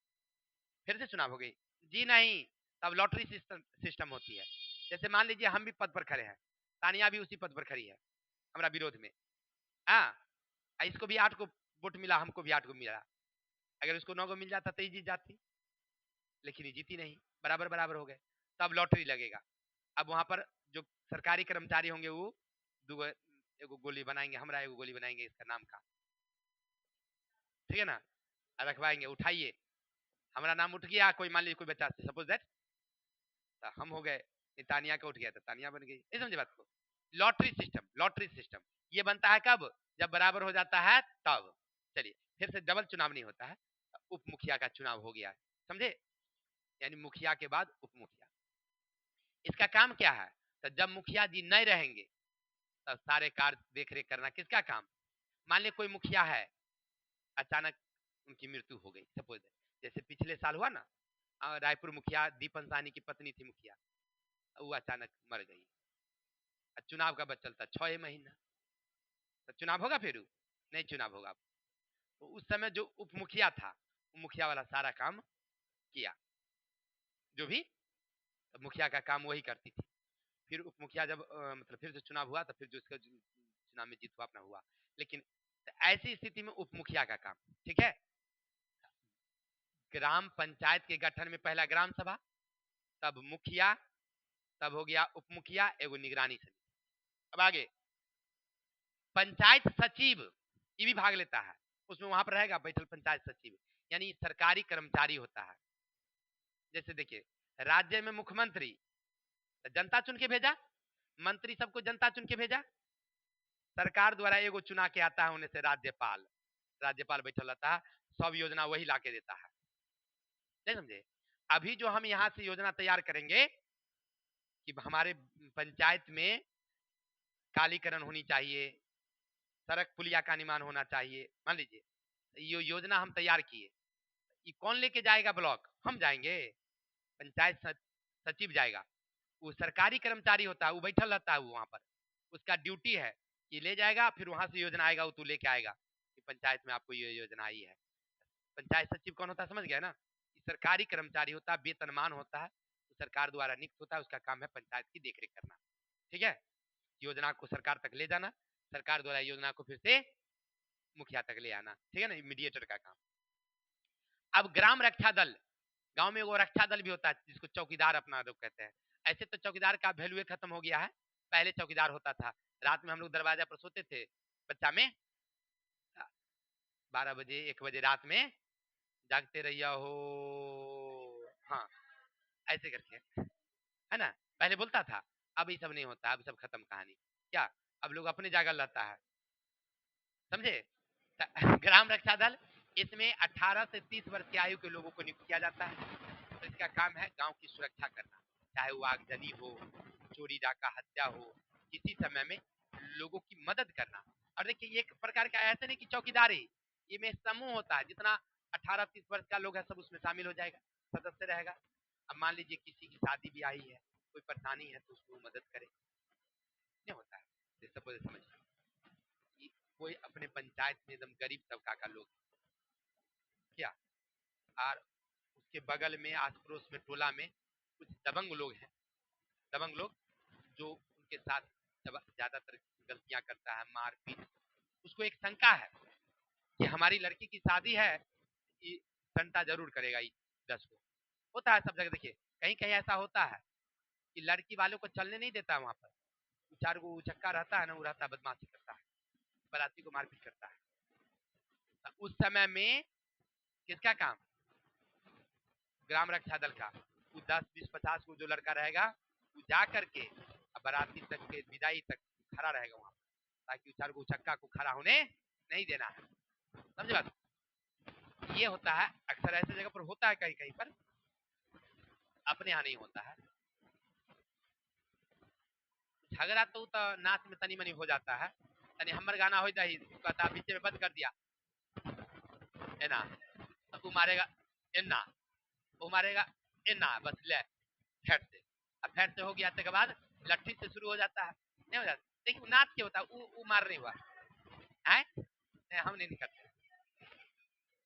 A: फिर से चुनाव हो गई। जी नहीं, तब लॉटरी सिस्टम होती है। जैसे मान लीजिए हम भी पद पर खड़े हैं, तानिया भी उसी पद पर खड़ी है हमारा विरोध में, हाँ, इसको भी 8 को वोट मिला, हमको भी 8 को मिला। अगर उसको 9 को मिल जाता तो ये जीत जाती, लेकिन ये जीती नहीं, बराबर बराबर हो गए। तब लॉटरी लगेगा। अब वहां पर जो सरकारी कर्मचारी होंगे वो दो एगो गोली बनाएंगे, हमारा एगो गोली बनाएंगे इसका नाम का, ठीक है ना, रखवाएंगे, उठाइए, हमारा नाम उठ गया, कोई मान लीजिए कोई बच्चा से सपोज दैट, तो हम हो गए, तानिया का उठ गया तो तानिया बन गई, ये समझे बात को। लॉटरी सिस्टम, लॉटरी सिस्टम ये बनता है कब, जब बराबर हो जाता है तब। चलिए, फिर से डबल चुनाव नहीं होता है, उप मुखिया का चुनाव हो गया है, समझे, यानी मुखिया के बाद उप मुखिया। इसका काम क्या है? तो जब मुखिया जी नहीं रहेंगे तब सारे कार्य देख रेख करना किसका काम? मान लिया कोई मुखिया है, अचानक उनकी मृत्यु हो गई, सपोज जैसे पिछले साल हुआ ना, रायपुर मुखिया दीपन साहनी की पत्नी थी मुखिया, वो अचानक मर गई। चुनाव का बच चलता 6 महीना, तो चुनाव होगा फिर नहीं चुनाव होगा। तो उस समय जो उप मुखिया था, मुखिया वाला सारा काम किया, जो भी मुखिया का काम वही करती थी। फिर उप मुखिया जब मतलब फिर से चुनाव हुआ तो फिर जो इसका चुनाव में जीत हुआ अपना हुआ। लेकिन ऐसी स्थिति में उप मुखिया का काम, ठीक है, ग्राम पंचायत के गठन में पहला ग्राम सभा, तब मुखिया, तब हो गया उप मुखिया, एगो निगरानी समिति। अब आगे पंचायत सचिव ये भी भाग लेता है उसमें, वहां पर रहेगा बैठल पंचायत सचिव, यानी सरकारी कर्मचारी होता है। जैसे देखिए राज्य में मुख्यमंत्री जनता चुन के भेजा, मंत्री सबको जनता चुन के भेजा, सरकार द्वारा एगो चुना के आता है उन्हें से राज्यपाल, राज्यपाल बैठल रहता है, सब योजना वही लाके देता है। नहीं समझे? अभी जो हम यहाँ से योजना तैयार करेंगे कि हमारे पंचायत में कालीकरण होनी चाहिए, सड़क पुलिया का निर्माण होना चाहिए, मान लीजिए ये योजना हम तैयार किए, ये कौन लेके जाएगा ब्लॉक? हम जाएंगे, पंचायत सचिव जाएगा, वो सरकारी कर्मचारी होता है, वो बैठल रहता है वो वहां पर, उसका ड्यूटी है कि ले जाएगा, फिर वहां से योजना आएगा वो तू लेके आएगा कि पंचायत में आपको ये योजना आई है। पंचायत सचिव कौन होता है समझ गया ना? सरकारी कर्मचारी होता है, वेतनमान होता है, तो सरकार द्वारा नियुक्त होता है, उसका काम है पंचायत की देखरेख करना। ठीक है, योजना को सरकार तक ले जाना, सरकार द्वारा योजना को फिर से मुखिया तक ले आना, ठीक है ना, मीडिएटर का काम। अब ग्राम रक्षा दल, गांव में वो रक्षा दल भी होता है जिसको चौकीदार अपना लोग कहते हैं। ऐसे तो चौकीदार का वैल्यू खत्म हो गया है, पहले चौकीदार होता था, रात में हम लोग दरवाजा पर सोते थे बच्चा में, 12 बजे 1 बजे रात में जागते रहिया हो, हाँ ऐसे करके, है ना, पहले बोलता था। अब ये सब नहीं होता, अब सब खत्म कहानी, क्या अब लोग अपने जागल रहता है, समझे? ग्राम रक्षा दल, इसमें 18 से 30 वर्ष की आयु के लोगों को नियुक्त किया जाता है। तो इसका काम है गांव की सुरक्षा करना, चाहे वो आगजनी हो, चोरी डाका हत्या हो, किसी समय में लोगों की मदद करना। और देखिए एक प्रकार का ऐसा नहीं कि चौकीदारी, ये में समूह होता है, जितना 18-30 वर्ष का लोग है सब उसमें शामिल हो जाएगा, सदस्य रहेगा। अब मान लीजिए किसी की शादी भी आई है, कोई परेशानी है तो उसको मदद करे, नहीं होता है। सपोज समझ कि कोई अपने पंचायत में एकदम गरीब तबका का लोग क्या, और उसके बगल में आस पड़ोस में टोला में कुछ दबंग लोग हैं, दबंग लोग जो उनके साथ ज्यादातर गलतियां करता है, मारपीट, उसको एक शंका है कि हमारी लड़की की शादी है, ये संता जरूर करेगा, 10 को होता है सब जगह। देखिए कहीं कहीं ऐसा होता है कि लड़की वालों को चलने नहीं देता, वहां पर 4 गो चक्का रहता है ना, वो रहता है बदमाशी करता है, बराती को मारपीट करता है। उस समय में किसका काम? ग्राम रक्षा दल का, वो 10-20-50 को जो लड़का रहेगा वो जा करके बाराती तक के विदाई तक खड़ा रहेगा वहां, ताकि 4 गो चक्का को खड़ा होने नहीं देना है, समझे बात? ये होता है अक्सर ऐसे जगह पर होता है, कहीं कहीं पर, अपने यहाँ नहीं होता है। झगड़ा तो नाच में तनी मनी हो जाता है, तनी हमर गाना हो जाए कहता बीच में बंद कर दिया, है ना, तू मारेगा एन्ना, वो मारेगा एन्ना, बस ले फेट से, अब फेट से हो गया के बाद लट्ठी से शुरू हो जाता है, नहीं हो जाता। देखिए नाच के होता है, वो मार नहीं हुआ है, नहीं हम नहीं करते,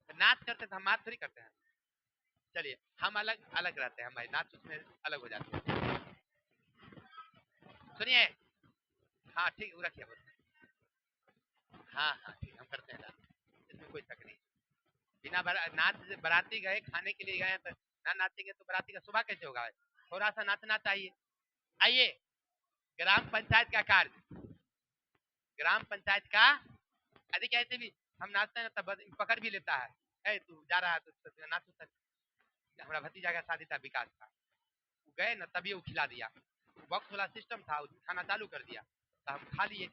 A: नाच करते तो हम मार थोड़ी करते हैं। चलिए हम अलग अलग रहते हैं, हमारे नाच उसमें अलग हो जाते हैं। सुनिए, हाँ ठीक रखिए, हाँ हाँ ठीक हम करते हैं नाच, इसमें कोई शक नहीं। बिना नाच बराती गए खाने के लिए गए तो ना नाचेंगे तो बराती का सुबह कैसे होगा? थोड़ा सा नाचना चाहिए। आइए ग्राम पंचायत का कार्य, ग्राम पंचायत का, यदि कैसे भी हम नाचते हैं तब पकड़ भी लेता है, ए तू जा रहा है तो नाच सकता। हमारा भतीजा का शादी था, विकास का, वो गए ना तभी वो खिला दिया, बॉक्स वाला सिस्टम था, उसमें खाना चालू कर दिया तो हम खा लिए,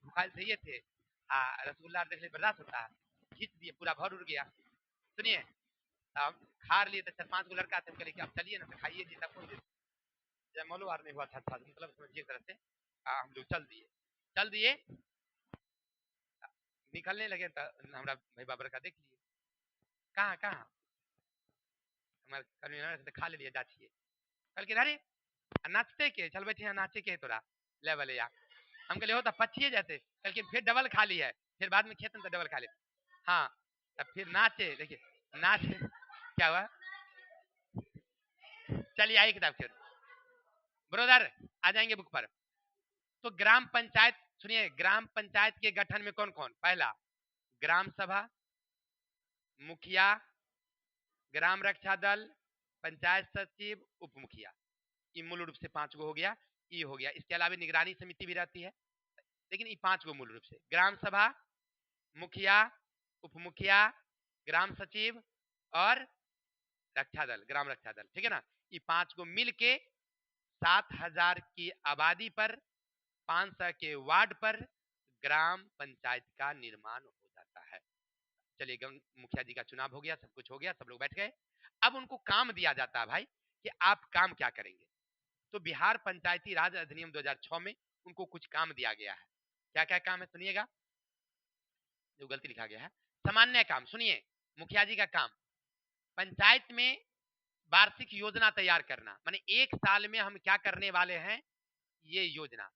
A: भूखा चाहिए थे, रसगुल्ला देखने बर्दाश्त होता है, खींच दिए पूरा भर उड़ गया। सुनिए हम खा लिए तो 4-5 गो लड़का थे, अब चलिए ना तो खाइए जी, तब जयमलो वार नहीं हुआ था, मतलब समझिए एक तरह से हम लोग चल दिए निकलने लगे तो हमारा भाई बाबर का देख लिए कहाँ कहाँ हमारे कन्वीनर खा ले लिया जाचिए कल के अरे नाचते के चल बैठे यहाँ नाचे के तोरा लेवल या हम कहले हो तो पचिए जाते कल के फिर डबल खा ली है फिर बाद में खेत में तो डबल खा ले हाँ तब फिर नाचे देखिए नाचे क्या हुआ चलिए आई किताब फिर ब्रदर आ जाएंगे बुक पर तो ग्राम पंचायत सुनिए ग्राम पंचायत के गठन में कौन कौन पहला ग्राम सभा मुखिया ग्राम रक्षा दल पंचायत सचिव उप मुखिया ये मूल रूप से 5 गो हो गया ये हो गया इसके अलावा निगरानी समिति भी रहती है लेकिन ये 5 गो मूल रूप से ग्राम सभा मुखिया उप मुखिया ग्राम सचिव और रक्षा दल ग्राम रक्षा दल ठीक है ना ये 5 गो मिल के 7,000 की आबादी पर 500 के वार्ड पर ग्राम पंचायत का निर्माण हो जाता है चलिए मुखिया जी का चुनाव हो गया सब कुछ हो गया सब लोग बैठ गए अब उनको काम दिया जाता है भाई कि आप काम क्या करेंगे तो बिहार पंचायती राज अधिनियम 2006 में उनको कुछ काम दिया गया है क्या क्या काम है सुनिएगा जो गलती लिखा गया है सामान्य काम सुनिए मुखिया जी का काम पंचायत में वार्षिक योजना तैयार करना माने एक साल में हम क्या करने वाले हैं ये योजना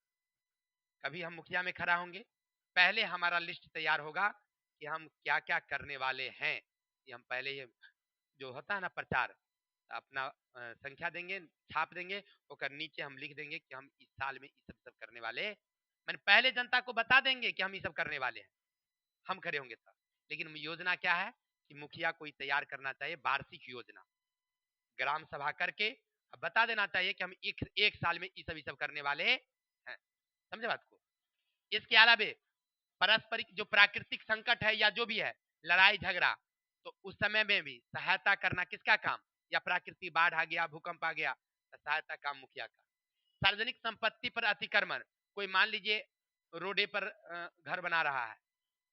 A: कभी हम मुखिया में खड़ा होंगे पहले हमारा लिस्ट तैयार होगा कि हम क्या क्या करने वाले हैं कि हम पहले ये जो होता है ना प्रचार अपना संख्या देंगे छाप देंगे और नीचे हम लिख देंगे कि हम इस साल में ये सब करने वाले मैंने पहले जनता को बता देंगे कि हम ये सब करने वाले हैं हम खड़े होंगे तब लेकिन योजना क्या है कि मुखिया कोई तैयार करना चाहिए वार्षिक योजना ग्राम सभा करके बता देना चाहिए कि हम एक साल में ये सब करने वाले हैं समझे बात को इसके अलावा पारस्परिक जो प्राकृतिक संकट है या जो भी है लड़ाई झगड़ा तो उस समय में भी सहायता करना किसका काम या प्राकृतिक बाढ़ आ गया भूकंप आ गया तो सहायता काम मुखिया का सार्वजनिक संपत्ति पर अतिक्रमण कोई मान लीजिए रोडे पर घर बना रहा है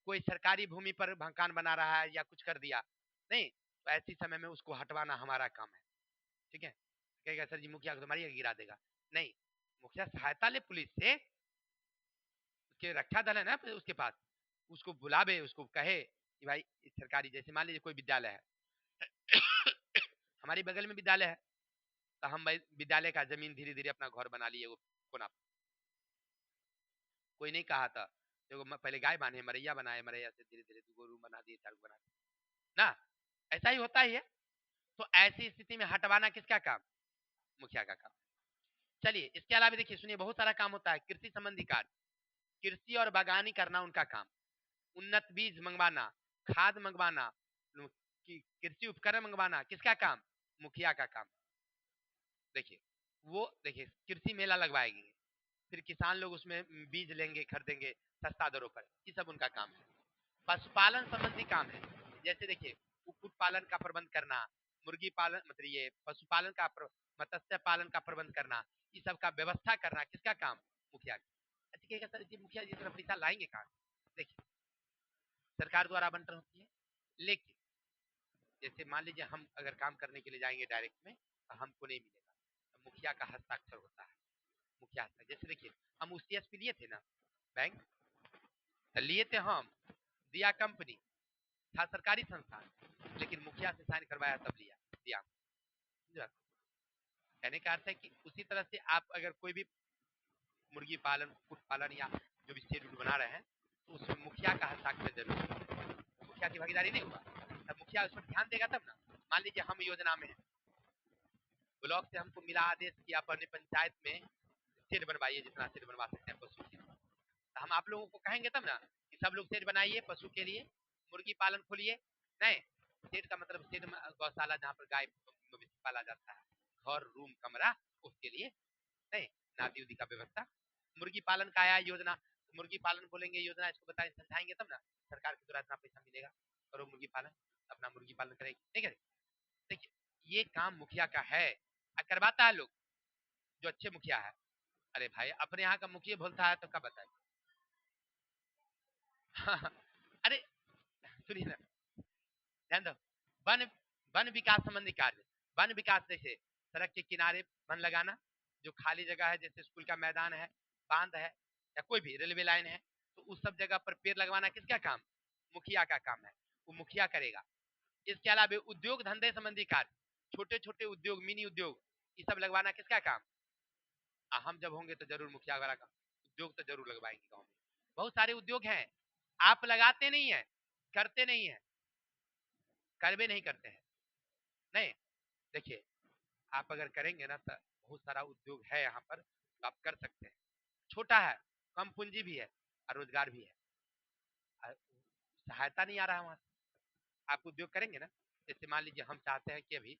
A: कोई सरकारी भूमि पर मकान बना रहा है या कुछ कर दिया नहीं तो ऐसे समय में उसको हटवाना हमारा काम है ठीक है कहेगा सर जी मुखिया को तो मारिएगा गिरा देगा नहीं मुखिया सहायता ले पुलिस से उसके रक्षा दल है ना उसके पास उसको बुलावे उसको कहे कि भाई सरकारी जैसे मान लीजिए कोई विद्यालय है हमारे बगल में विद्यालय है तो हम भाई विद्यालय का जमीन धीरे धीरे अपना घर बना लिए वो कोना कोई नहीं कहा था देखो पहले गाय बांधे मरैया बनाए मरैया से धीरे धीरे 2 रूम बना दिए 4 बना दिए ना ऐसा ही होता ही है तो ऐसी स्थिति में हटवाना किसका काम मुखिया का काम चलिए इसके अलावा देखिए सुनिए बहुत सारा काम होता है कृषि संबंधी कार्य कृषि और बागानी करना उनका काम उन्नत बीज मंगवाना खाद मंगवाना कृषि उपकरण मंगवाना किसका काम मुखिया का काम देखिए वो देखिए कृषि मेला लगवाएंगे फिर किसान लोग उसमें बीज लेंगे खरीदेंगे सस्ता दरों पर ये सब उनका काम है पशुपालन संबंधी काम है जैसे देखिए कुक्कुट पालन का प्रबंध करना मुर्गी पालन मतलब ये पशुपालन का मत्स्य पालन का प्रबंध करना ये सब का व्यवस्था करना किसका काम मुखिया का ठीक है सर जी मुखिया जी तरफ पैसा लाएंगे कहाँ देखिए सरकार द्वारा आवंटन होती है लेकिन जैसे मान लीजिए हम अगर काम करने के लिए जाएंगे डायरेक्ट में तो हमको नहीं मिलेगा तो मुखिया का हस्ताक्षर होता है मुखिया हस्ताक्षर जैसे देखिए हम उस पे लिए थे ना बैंक लिए थे हम दिया कंपनी था सरकारी संस्थान लेकिन मुखिया से साइन करवाया तब लिया दिया कहने का अर्थ है कि उसी तरह से आप अगर कोई भी मुर्गी पालन कुक्कुट पालन या जो भी शेड्यूल बना रहे हैं तो उसमें मुखिया का हस्ताक्षर जरूरी है मुखिया की भागीदारी नहीं हुआ तब मुखिया उस पर ध्यान देगा तब ना मान लीजिए हम योजना में ब्लॉक से हमको मिला आदेश कि आप अपने पंचायत में शेड बनवाइए जितना शेड बनवा सकते हैं पशु के तो हम आप लोगों को कहेंगे तब ना कि सब लोग शेड बनाइए पशु के लिए मुर्गी पालन खोलिए नहीं शेड का मतलब शेड में गौशाला जहाँ पर गाय मवेशी पाला जाता है घर रूम कमरा उसके लिए नहीं नादी उदी का व्यवस्था मुर्गी पालन का आया योजना मुर्गी पालन बोलेंगे योजना इसको बताएं समझाएंगे तब ना सरकार के द्वारा इतना पैसा मिलेगा करो मुर्गी पालन अपना मुर्गी पालन करेगी ठीक है देखिए ये काम मुखिया का है करवाता है लोग जो अच्छे मुखिया है अरे भाई अपने यहाँ का मुखिया बोलता है तो क्या बताए अरे सुनिए ना ध्यान दो वन वन विकास संबंधी कार्य वन विकास जैसे सड़क के किनारे वन लगाना जो खाली जगह है, जैसे स्कूल का मैदान है, बांध है, या कोई भी रेलवे लाइन है, तो उस सब जगह पर पेड़ लगवाना किसका काम? मुखिया का काम है, वो मुखिया करेगा। इसके अलावा उद्योग धंधे संबंधी कार्य, छोटे छोटे उद्योग, मिनी उद्योग, ये सब लगवाना किसका काम? हम जब होंगे तो जरूर मुखिया वाला काम, उद्योग तो जरूर लगवाएंगे गाँव में। बहुत सारे उद्योग हैं, आप लगाते नहीं है, करते नहीं है, करवे नहीं करते हैं। नहीं, देखिए, आप अगर करेंगे ना तो बहुत सारा उद्योग है यहाँ पर, तो आप कर सकते हैं। छोटा है, कम पूंजी भी है और रोजगार भी है, सहायता नहीं आ रहा है वहां से। आप उद्योग करेंगे ना, जैसे मान लीजिए हम चाहते हैं कि अभी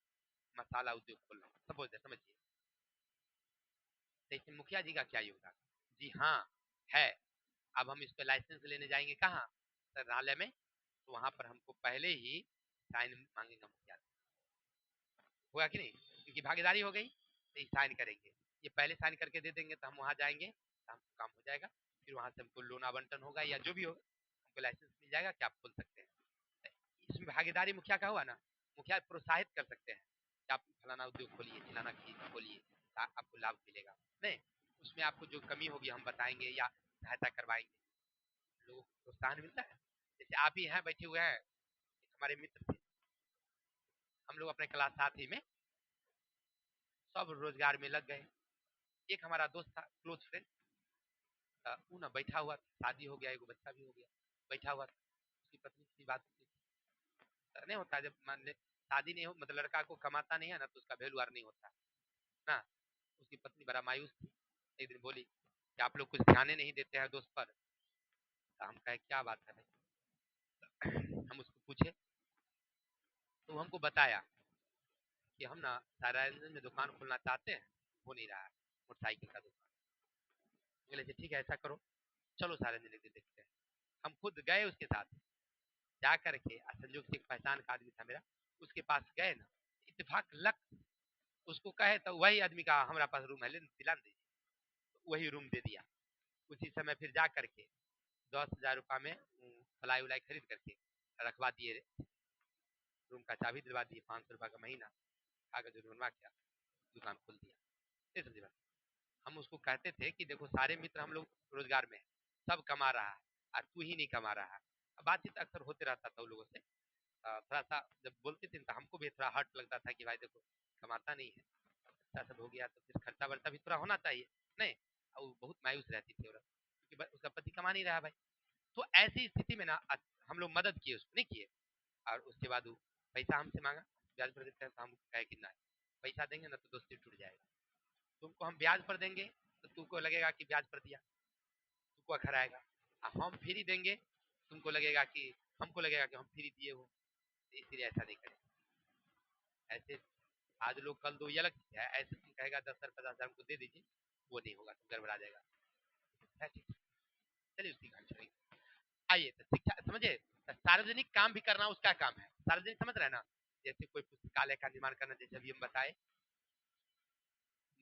A: मसाला उद्योग खोलना, सपोज समझिए, लेकिन मुखिया जी का क्या योगदान? जी हाँ, है। अब हम इस पे लाइसेंस लेने जाएंगे कहाँ? संग्रहालय में, तो वहां पर हमको पहले ही साइन मांगेगा मुखिया, होगा कि नहीं? क्योंकि भागीदारी हो गई, तो ये साइन करेंगे, ये पहले साइन करके दे देंगे, तो हम वहां जाएंगे तो हमको काम हो जाएगा। फिर वहां से हमको लोन आवंटन होगा या जो भी होगा, हमको लाइसेंस मिल जाएगा कि आप खोल सकते हैं। इसमें भागीदारी मुखिया का हुआ ना, मुखिया प्रोत्साहित कर सकते हैं कि आप फलाना उद्योग खोलिए, फलाना चीज खोलिए, आपको लाभ मिलेगा। नहीं, उसमें आपको जो कमी होगी हम बताएंगे या सहायता करवाएंगे, लोगों को प्रोत्साहन मिलता है। जैसे आप ही हैं, बैठे हुए हैं, हमारे मित्र थे, हम लोग अपने क्लास साथी में सब रोजगार में लग गए। एक हमारा दोस्त था, क्लोज फ्रेंड, वो ना बैठा हुआ था, शादी हो गया, एक बच्चा भी हो गया, बैठा हुआ था, उसकी पत्नी से बात होती थी। नहीं होता, जब मान ले शादी नहीं हो, मतलब लड़का को कमाता नहीं है ना, तो उसका वैल्यू नहीं होता ना। उसकी पत्नी बड़ा मायूस थी, एक दिन बोली कि आप लोग कुछ ध्यान नहीं देते हैं दोस्त पर। तो हम कहे क्या बात है भाई? हम उसको पूछे, तो वो हमको बताया कि हम ना सारायण में दुकान खोलना चाहते हैं, हो नहीं रहा है, मोटरसाइकिल का दुकान। बोले ठीक है, ऐसा करो, चलो सारायण लेके देखते हैं। हम खुद गए उसके साथ, जा करके संजोग से एक पहचान का आदमी था मेरा, उसके पास गए ना, इत्तेफाक लक उसको कहे तो वही आदमी का हमारा पास रूम है, ले दिला दीजिए, तो वही रूम दे दिया। उसी समय फिर जा करके 10,000 रुपये में प्लाई उलाई खरीद करके रखवा दिए, रूम का चाबी दिलवा दिए, 500 रुपये का महीना, कागज बनवा के दुकान खोल दिया। ये समझे बात? हम उसको कहते थे कि देखो सारे मित्र हम लोग रोजगार में है, सब कमा रहा है और तू ही नहीं कमा रहा है। बातचीत अक्सर होते रहता था उन लोगों से, थोड़ा सा जब बोलते थे तो हमको भी थोड़ा हर्ट लगता था कि भाई देखो कमाता नहीं है, अच्छा सब हो गया तो फिर खर्चा वर्चा भी थोड़ा होना चाहिए। नहीं, वो बहुत मायूस रहती थी औरत, क्योंकि उसका पति कमा नहीं रहा भाई। तो ऐसी स्थिति में ना हम लोग मदद किए, उसको नहीं किए। और उसके बाद वो पैसा हमसे मांगा, ब्याज पर देते हैं, तो हम कहे कि ना, पैसा देंगे ना तो दोस्ती टूट जाएगा, तुमको हम ब्याज पर देंगे तो तुमको लगेगा कि ब्याज पर दिया, तुमको अखराएगा। हम फ्री देंगे, तुमको लगेगा कि, हमको लगेगा कि हम फ्री दिए हो, इसलिए ऐसा नहीं करें। ऐसे आज लोग कल दो, ये अलग चीज है। ऐसे तुम कहेगा 10,000 50,000 हमको दे दीजिए, वो नहीं होगा, तुम गड़बड़ा जाएगा। चलिए उसकी कहानी चलेगी। आइए तो शिक्षा समझे, सार्वजनिक काम भी करना उसका काम है। सार्वजनिक समझ रहे हैं ना, जैसे कोई पुस्तकालय का निर्माण करना, जैसे अभी हम बताए,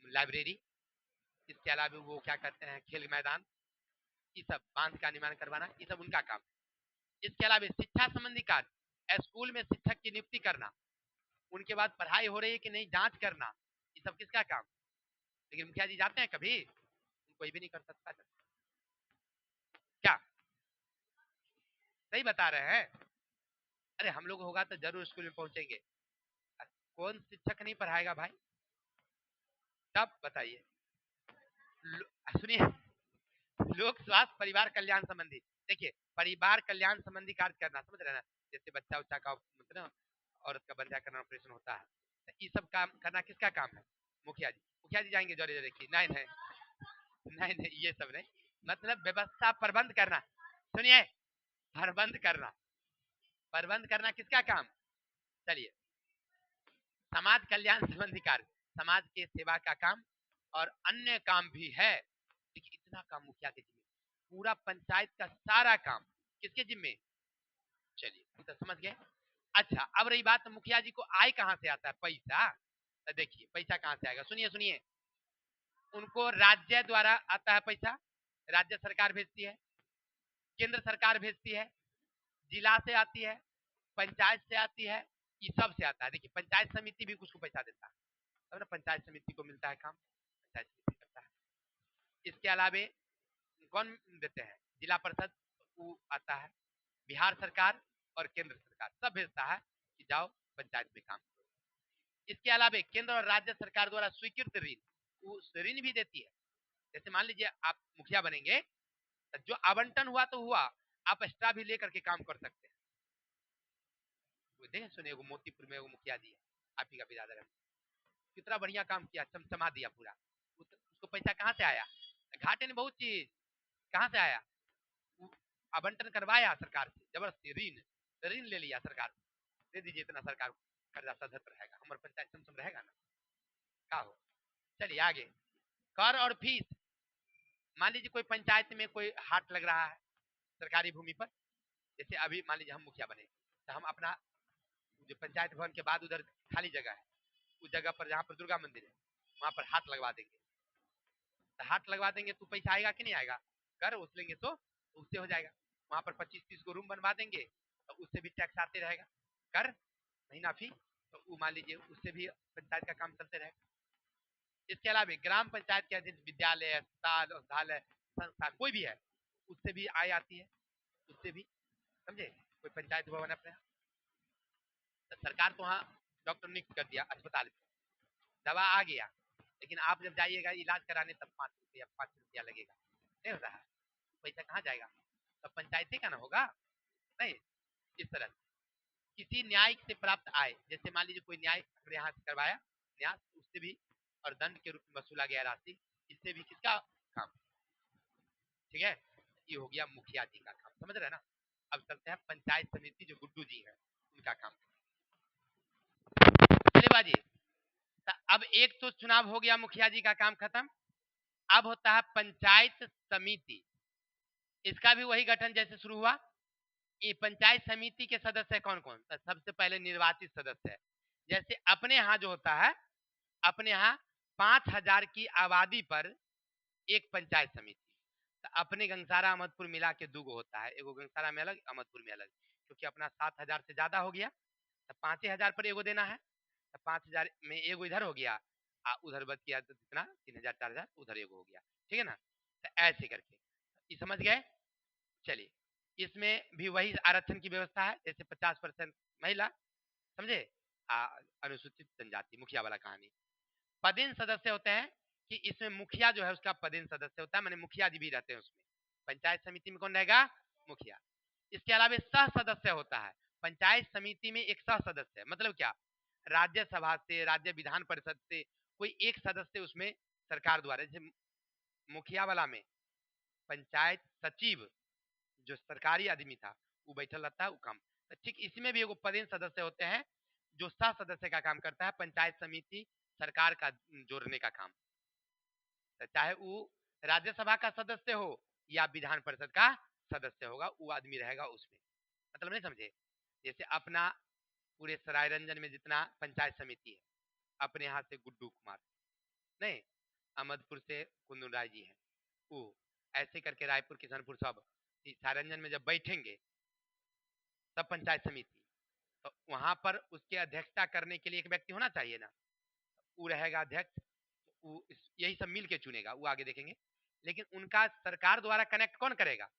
A: लाइब्रेरी, इसके अलावा वो क्या कहते हैं, खेल मैदान, ये सब बांध का निर्माण करवाना, ये सब उनका काम। इसके अलावा शिक्षा संबंधी कार्य, स्कूल में शिक्षक की नियुक्ति करना, उनके बाद पढ़ाई हो रही है कि नहीं जांच करना, ये सब किसका काम? लेकिन मुखिया जी जाते हैं कभी? कोई भी नहीं कर सकता। क्या सही बता रहे हैं? अरे हम लोग होगा तो जरूर स्कूल में पहुंचेंगे। कौन शिक्षक नहीं पढ़ाएगा भाई? तब बताइए। सुनिए, लोक स्वास्थ्य परिवार कल्याण संबंधी, देखिए परिवार कल्याण संबंधी कार्य करना, समझ रहे ना, जैसे बच्चा उच्चा का मतलब औरत का बंध्याकरण ऑपरेशन होता है, तो ये सब काम करना किसका काम है? मुखिया जी। मुखिया जी जाएंगे जोरे जोरे की? नहीं नहीं नहीं नहीं, ये सब नहीं, मतलब व्यवस्था प्रबंध करना। सुनिए, प्रबंध करना, प्रबंध करना किसका काम? चलिए, समाज कल्याण संबंधी कार्य, समाज के सेवा का काम, और अन्य काम भी है। देखिए इतना काम मुखिया के जिम्मे, पूरा पंचायत का सारा काम किसके जिम्मे? चलिए तो समझ गए। अच्छा, अब रही बात मुखिया जी को आय कहां से आता है, पैसा। तो देखिए पैसा कहां से आएगा, सुनिए सुनिए, उनको राज्य द्वारा आता है पैसा, राज्य सरकार भेजती है, केंद्र सरकार भेजती है, जिला से आती है, पंचायत से आती है, ये सब से आता है। देखिए पंचायत समिति भी कुछ को पैसा देता है, तब ना पंचायत समिति को मिलता है काम। पंचायत समिति करता है। इसके अलावे कौन देते हैं? जिला परिषद वो आता है, बिहार सरकार और केंद्र सरकार सब भेजता है कि जाओ पंचायत में काम करो। इसके अलावा केंद्र और राज्य सरकार द्वारा स्वीकृत ऋण, वो ऋण भी देती है। जैसे मान लीजिए आप मुखिया बनेंगे, तो जो आवंटन हुआ तो हुआ, आप एक्स्ट्रा भी लेकर के काम कर सकते हैं। देखें सुनिए, वो मोतीपुर में वो मुखिया जी है, आप ही का बिरादर है, कितना बढ़िया काम किया, चमचमा दिया पूरा। उसको पैसा कहाँ से आया? घाटे ने बहुत चीज, कहाँ से आया? आवंटन करवाया सरकार से, जबरदस्ती ऋण ले लिया सरकार से, दे दीजिए इतना, सरकार कर्जा सधत रहेगा, हमारे पंचायत समसम रहेगा ना, क्या हो। चलिए आगे, कर और फीस। मान लीजिए कोई पंचायत में कोई हाट लग रहा है सरकारी भूमि पर, जैसे अभी मान लीजिए हम मुखिया बने, तो हम अपना जो पंचायत भवन के बाद उधर खाली जगह है, उस जगह पर जहाँ पर दुर्गा मंदिर है, वहां पर हाट लगवा देंगे। तो हाट लगवा देंगे तो पैसा आएगा कि नहीं आएगा? कर वसूलेंगे तो उससे हो जाएगा। वहां पर 25-30 को रूम बनवा देंगे, तो उससे भी टैक्स आते रहेगा, कर महीना फी, तो वो मान लीजिए उससे भी पंचायत का काम चलते रहेगा। इसके अलावा ग्राम पंचायत के अधीन विद्यालय, अस्पताल, औषधालय, संस्था कोई भी है, उससे भी आय आती है, उससे भी, समझे। कोई पंचायत भवन अपने, तो सरकार तो वहाँ डॉक्टर नियुक्त कर दिया अस्पताल में, दवा आ गया, लेकिन आप जब जाइएगा इलाज कराने तब 5 रुपया लगेगा, नहीं होता है, पैसा कहाँ जाएगा? तब पंचायती का ना होगा, नहीं। इस तरह किसी न्यायिक से प्राप्त आय, जैसे मान लीजिए कोई न्याय अपने यहाँ से करवाया न्यास, उससे भी, और दंड के रूप में वसूला गया राशि, इससे भी किसका काम? ठीक है, ये हो गया मुखिया जी का काम, समझ रहे हैं ना। अब चलते हैं पंचायत समिति, जो गुड्डू जी है उनका काम। चलिए बाजी, अब एक तो चुनाव हो गया, मुखिया जी का काम खत्म। अब होता है पंचायत समिति, इसका भी वही गठन जैसे शुरू हुआ। ये पंचायत समिति के सदस्य कौन कौन? तो सबसे पहले निर्वाचित सदस्य है। जैसे अपने यहाँ जो होता है, अपने यहाँ 5,000 की आबादी पर एक पंचायत समिति, तो अपने गंगसारा अहमदपुर मिला के दूगो होता है, एगो गंगसारा में अलग, अहमदपुर में अलग, क्योंकि अपना 7,000 से ज्यादा हो गया, तो 5,000 पर एगो देना है, तो 5,000 में एगो इधर हो गया, उधर बच गया तो कितना, 3,000 4,000 उधर एगो हो गया, ठीक है ना। तो ऐसे करके, ये समझ गए। चलिए, इसमें भी वही आरक्षण की व्यवस्था है, जैसे 50% महिला, समझे, अनुसूचित जनजाति, मुखिया वाला कहानी। पदेन सदस्य होते हैं कि इसमें मुखिया जो है उसका पदेन सदस्य होता है, मैंने मुखिया जी भी रहते हैं उसमें। पंचायत समिति में कौन रहेगा? मुखिया। इसके अलावा सह सदस्य होता है, पंचायत समिति में एक सह सदस्य है, मतलब क्या, राज्यसभा से, राज्य विधान परिषद से कोई एक सदस्य उसमें सरकार द्वारा, जैसे मुखिया वाला में पंचायत सचिव जो सरकारी आदमी था वो बैठल रहता है, वो काम। तो ठीक इसमें भी एगो पदेन सदस्य होते हैं जो सह सदस्य का काम करता है, पंचायत समिति सरकार का जोड़ने का काम, तो चाहे वो राज्यसभा का सदस्य हो या विधान परिषद का सदस्य होगा, वो आदमी रहेगा उसमें, मतलब नहीं समझे। जैसे अपना पूरे सरायरंजन में जितना पंचायत समिति है, अपने यहाँ से गुड्डू कुमार, नहीं, अहमदपुर से कुंदन राय जी है, वो ऐसे करके रायपुर किशनपुर सब सरायरंजन में जब बैठेंगे तब पंचायत समिति, तो वहां पर उसके अध्यक्षता करने के लिए एक व्यक्ति होना चाहिए ना, वो रहेगा अध्यक्ष, वो यही सब मिल के चुनेगा, वो आगे देखेंगे। लेकिन उनका सरकार द्वारा कनेक्ट कौन करेगा?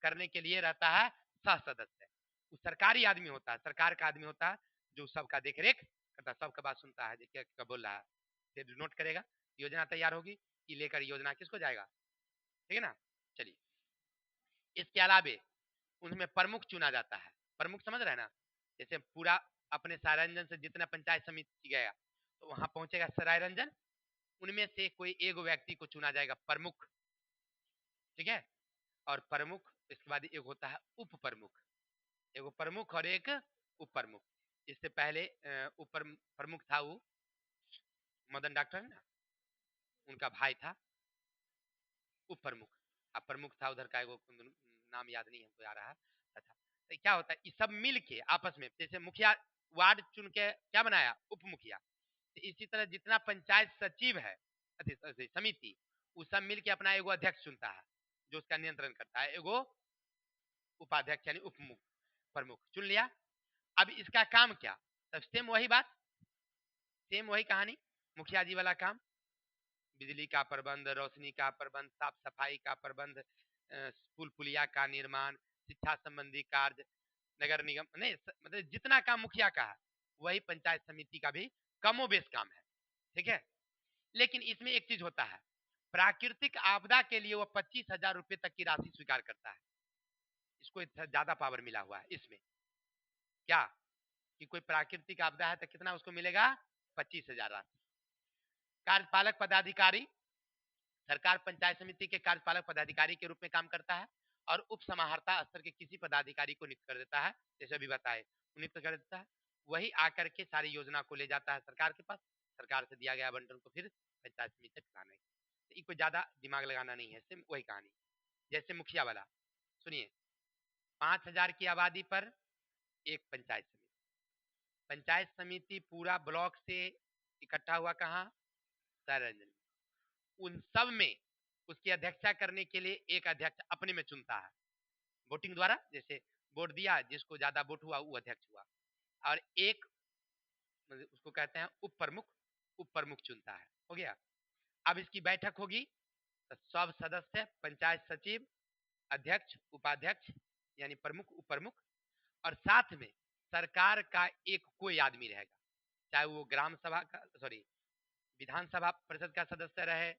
A: करने के लिए रहता है सह सदस्य, वो सरकारी आदमी होता है, सरकार का आदमी होता है, जो सबका देख रेख करता है, सबका बात सुनता है, क्या क्या बोल रहा है, फिर नोट करेगा, योजना तैयार होगी, ये लेकर योजना किसको जाएगा, ठीक है ना। चलिए, इसके अलावे उनमें प्रमुख चुना जाता है, प्रमुख समझ रहे हैं ना, जैसे पूरा अपने सरायरंजन से जितना पंचायत समिति गया तो वहां पहुंचेगा सरायरंजन, उनमें से कोई एक व्यक्ति को चुना जाएगा प्रमुख, ठीक है। और प्रमुख, इसके बाद एक होता है उप प्रमुख, एगो प्रमुख और एक उप प्रमुख। इससे पहले उप प्रमुख था वो मदन डॉक्टर है ना, उनका भाई था उप प्रमुख, अब प्रमुख था उधर का, एगो नाम याद नहीं हमको आ रहा है। अच्छा, तो क्या होता है, ये सब मिल के आपस में, जैसे मुखिया वार्ड चुन के क्या बनाया, उप मुखिया, तो इसी तरह जितना पंचायत सचिव है समिति, वो सब मिल के अपना एगो अध्यक्ष चुनता है जो उसका नियंत्रण करता है, एगो उपाध्यक्ष यानी उप प्रमुख चुन लिया। अब इसका काम क्या, तब सेम वही बात, सेम वही कहानी, मुखिया जी वाला काम, बिजली का प्रबंध, रोशनी का प्रबंध, साफ सफाई का प्रबंध, पुल पुलिया का निर्माण, शिक्षा संबंधी कार्य, नगर निगम नहीं मतलब जितना काम मुखिया का है वही पंचायत समिति का भी कमोबेश काम है। ठीक है, लेकिन इसमें एक चीज होता है, प्राकृतिक आपदा के लिए वो 25,000 रुपए तक की राशि स्वीकार करता है। इसको ज्यादा पावर मिला हुआ है इसमें, क्या कि कोई प्राकृतिक आपदा है तो कितना उसको मिलेगा, 25,000 राशि। कार्यपालक पदाधिकारी, सरकार पंचायत समिति के कार्यपालक पदाधिकारी के रूप में काम करता है और उप समाहर्ता स्तर के किसी पदाधिकारी को नियुक्त कर देता है, जैसे अभी बताए नियुक्त कर देता है। वही आकर के सारी योजना को ले जाता है सरकार के पास, सरकार से दिया गया आवंटन को फिर पंचायत समिति तक लाने। तो कोई ज्यादा दिमाग लगाना नहीं है, सिर्फ वही कहानी। जैसे मुखिया वाला सुनिए, 5,000 की आबादी पर एक पंचायत समिति, पंचायत समिति पूरा ब्लॉक से इकट्ठा हुआ कहाँ, सार्वजनिक, उन सब में उसकी अध्यक्षता करने के लिए एक अध्यक्ष अपने में चुनता है वोटिंग द्वारा, जैसे वोट दिया जिसको ज्यादा वोट हुआ वो अध्यक्ष हुआ, और एक उसको कहते हैं उप प्रमुख, उप प्रमुख चुनता है। हो गया। अब इसकी बैठक होगी तो सब सदस्य, पंचायत सचिव, अध्यक्ष, उपाध्यक्ष यानी प्रमुख, उप प्रमुख, और साथ में सरकार का एक कोई आदमी रहेगा, चाहे वो ग्राम सभा का सॉरी विधानसभा परिषद का सदस्य रहे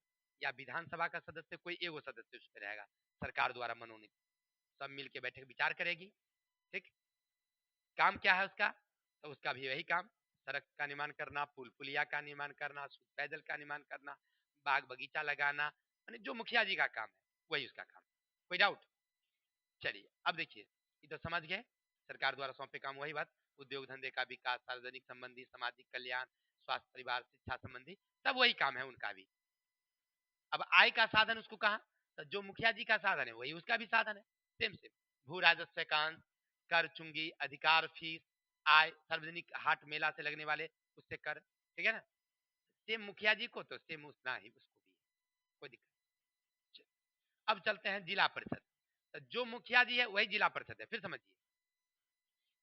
A: या विधानसभा का सदस्य, कोई एगो सदस्य उसमें रहेगा, सरकार द्वारा मनोनीत। सब मिल के बैठक विचार करेगी। ठीक, काम क्या है उसका, तो उसका भी वही काम, सड़क का निर्माण करना, पुल पुलिया का निर्माण करना, पैदल का निर्माण करना, बाग बगीचा लगाना, यानी जो मुखिया जी का काम है वही उसका काम। कोई डाउट? चलिए अब देखिए, ये तो समझ गए, सरकार द्वारा सौंपे काम वही बात, उद्योग धंधे का विकास, सार्वजनिक संबंधी, सामाजिक कल्याण, स्वास्थ्य, परिवार, शिक्षा संबंधी, सब वही काम है उनका भी। अब आय का साधन उसको कहा, तो जो मुखिया जी का साधन है वही उसका भी साधन है, सेम सेम। भू राजस्व का अंश, कर चुंगी, अधिकार, फीस, आय, सार्वजनिक हाट मेला से लगने वाले उससे कर, ठीक है ना, सेम मुखिया जी को तो सेम उतना ही उसको भी, कोई दिक्कत नहीं। अब चलते हैं जिला परिषद, तो जो मुखिया जी है वही जिला परिषद है, फिर समझिए,